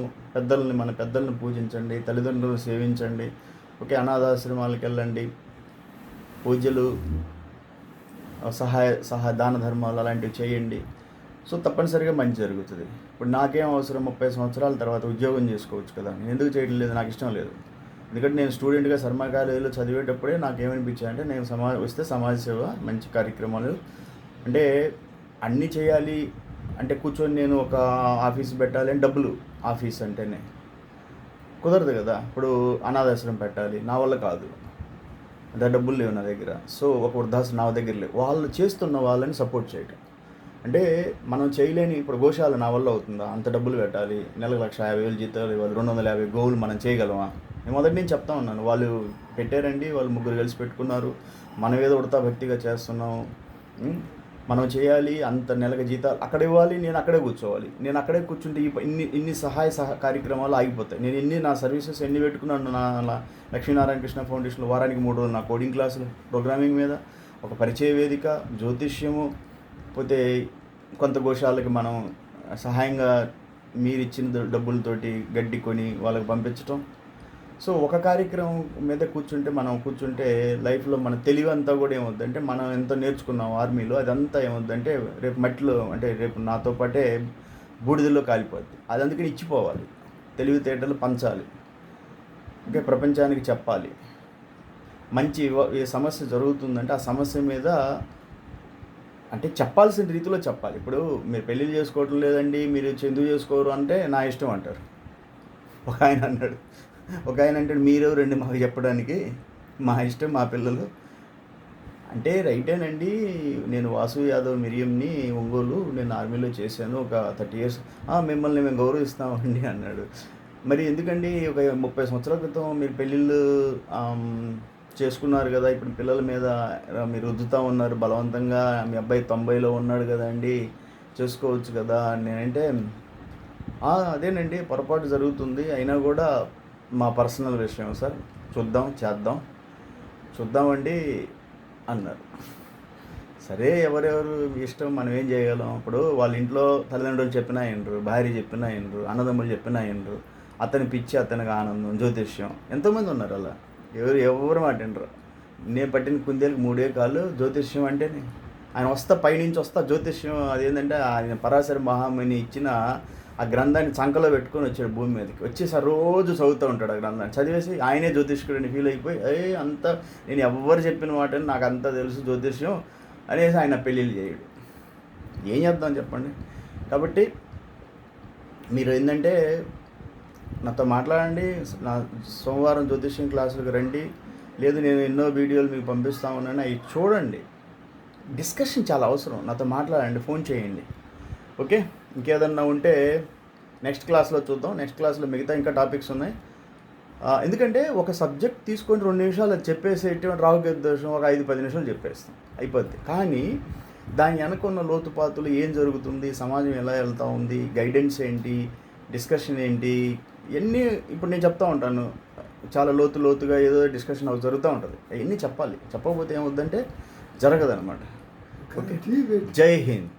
మన పెద్దల్ని పూజించండి, తల్లిదండ్రులను సేవించండి, ఓకే, అనాథాశ్రమాలకు వెళ్ళండి, పూజలు, దాన ధర్మాలు అలాంటివి చేయండి. సో తప్పనిసరిగా మంచి జరుగుతుంది. ఇప్పుడు నాకేం అవసరం, 30 సంవత్సరాల తర్వాత ఉద్యోగం చేసుకోవచ్చు కదా, నేను ఎందుకు చేయడం లేదు, నాకు ఇష్టం లేదు. ఎందుకంటే నేను స్టూడెంట్గా శర్మ కాలేజీలో చదివేటప్పుడే నాకేమనిపించాయంటే నేను సమాజ సేవ, మంచి కార్యక్రమాలు, అంటే అన్నీ చేయాలి అంటే కూర్చొని నేను ఒక ఆఫీస్ పెట్టాలి అని డబ్బులు, ఆఫీస్ అంటేనే కుదరదు కదా. ఇప్పుడు అనాథాశ్రమం పెట్టాలి, నా వల్ల కాదు, అంత డబ్బులు లేవు నా దగ్గర. సో ఒక వృద్ధాశ్రమం నా దగ్గర లేవు, వాళ్ళు చేస్తున్న వాళ్ళని సపోర్ట్ చేయటం. అంటే మనం చేయలేని, ఇప్పుడు గోశాల నా వల్ల అవుతుందా, అంత డబ్బులు పెట్టాలి, నెలకు 1,50,000 జీతాలు ఇవ్వాలి, 250 గోవులు మనం చేయగలమా? నేను మొదటి నుంచి చెప్తా ఉన్నాను, వాళ్ళు పెట్టారండి, వాళ్ళు ముగ్గురు కలిసి పెట్టుకున్నారు, మనం ఏదో ఉడతా భక్తిగా చేస్తున్నాం, మనం చేయాలి, అంత నెలకు జీతాలు అక్కడ ఇవ్వాలి, నేను అక్కడే కూర్చోవాలి. నేను అక్కడే కూర్చుంటే ఇన్ని సహాయ కార్యక్రమాలు ఆగిపోతాయి. నేను నా సర్వీసెస్ ఎన్ని పెట్టుకున్నాను నా లక్ష్మీనారాయణ కృష్ణ ఫౌండేషన్లో. వారానికి 3 రోజులు నా కోడింగ్ క్లాసులు, ప్రోగ్రామింగ్ మీద, ఒక పరిచయ వేదిక, జ్యోతిష్యము, పోతే కొంత గోశాలకి మనం సహాయంగా మీరు ఇచ్చిన డబ్బులతోటి గడ్డి కొని వాళ్ళకి పంపించటం. సో ఒక కార్యక్రమం మీద కూర్చుంటే లైఫ్లో మన తెలివి అంతా కూడా ఏమవుద్దంటే, మనం ఎంత నేర్చుకున్నాం ఆర్మీలో అదంతా ఏమవుద్దంటే రేపు మట్టిలో, అంటే రేపు నాతో పాటే బూడిదల్లో కాలిపోద్ది. అది అందుకని ఇచ్చిపోవాలి, తెలివితేటలు పంచాలి, అంటే ప్రపంచానికి చెప్పాలి. మంచి ఏ సమస్య జరుగుతుందంటే ఆ సమస్య మీద అంటే చెప్పాల్సిన రీతిలో చెప్పాలి. ఇప్పుడు మీరు పెళ్ళిళ్ళు చేసుకోవటం లేదండి, మీరు ఎందుకు చేసుకోరు అంటే నా ఇష్టం అంటారు. ఒక ఆయన అంటాడు మీరు రండి మాకు చెప్పడానికి, మా ఇష్టం, మా పిల్లలు అంటే. రైటేనండి, నేను వాసు యాదవ్ మిరియంని, ఒంగోలు, నేను ఆర్మీలో చేశాను ఒక 30 years. మిమ్మల్ని మేము గౌరవిస్తామండి అన్నాడు. మరి ఎందుకండి ఒక 30 సంవత్సరాల క్రితం మీరు పెళ్ళిళ్ళు చేసుకున్నారు కదా, ఇప్పుడు పిల్లల మీద మీరు రుద్దుతూ ఉన్నారు బలవంతంగా, మీ అబ్బాయి 90లో ఉన్నాడు కదండి, చేసుకోవచ్చు కదా. నేనంటే అదేనండి పొరపాటు జరుగుతుంది, అయినా కూడా మా పర్సనల్ విషయం సార్, చూద్దామండి అన్నారు. సరే, ఎవరెవరు ఇష్టం, మనం ఏం చేయగలం. ఇప్పుడు వాళ్ళ ఇంట్లో తల్లిదండ్రులు చెప్పినా వినరు, భార్య చెప్పినా వినరు, అన్నదమ్ములు చెప్పినా వినరు, అతని పిచ్చి, అతనికి ఆనందం, జ్యోతిష్యం. ఎంతోమంది ఉన్నారు అలా, ఎవరు మాట వినరు. నేను పట్టిన కుందేలకు 3 కాళ్ళు. జ్యోతిష్యం అంటేనే ఆయన పైనుంచి వస్తా జ్యోతిష్యం అదేంటంటే ఆయన పరాశర మహాముని ఇచ్చిన ఆ గ్రంథాన్ని చంకలో పెట్టుకొని వచ్చాడు భూమి మీదకి, వచ్చేసి రోజు చదువుతూ ఉంటాడు ఆ గ్రంథాన్ని, చదివేసి ఆయనే జ్యోతిష్కుడిని ఫీల్ అయిపోయి అంత నేను ఎవరు చెప్పిన మాటని నాకు అంతా తెలుసు జ్యోతిష్యం అనేసి ఆయన పెళ్ళిళ్ళు చేయడు. ఏం చేద్దాం చెప్పండి. కాబట్టి మీరు ఏంటంటే నాతో మాట్లాడండి, నా సోమవారం జ్యోతిష్యం క్లాసులకు రండి, లేదు నేను ఎన్నో వీడియోలు మీకు పంపిస్తా ఉన్నాను, అవి చూడండి. డిస్కషన్ చాలా అవసరం, నాతో మాట్లాడండి, ఫోన్ చేయండి, ఓకే. ఇంకేదన్నా ఉంటే నెక్స్ట్ క్లాస్లో చూద్దాం. నెక్స్ట్ క్లాస్లో మిగతా ఇంకా టాపిక్స్ ఉన్నాయి. ఎందుకంటే ఒక సబ్జెక్ట్ తీసుకొని 2 నిమిషాలు అది చెప్పేసేటువంటి రాహుకేతు దోషం ఒక 5-10 నిమిషాలు చెప్పేస్తాం, అయిపోద్ది. కానీ దాని వెనకున్న లోతుపాతులు, ఏం జరుగుతుంది, సమాజం ఎలా వెళ్తూ ఉంది, గైడెన్స్ ఏంటి, డిస్కషన్ ఏంటి, ఇవన్నీ ఇప్పుడు నేను చెప్తూ ఉంటాను. చాలా లోతుగా ఏదో డిస్కషన్ జరుగుతూ ఉంటుంది, అవన్నీ చెప్పాలి. చెప్పకపోతే ఏమవుద్దంటే జరగదన్నమాట. ఓకే, జై హింద్.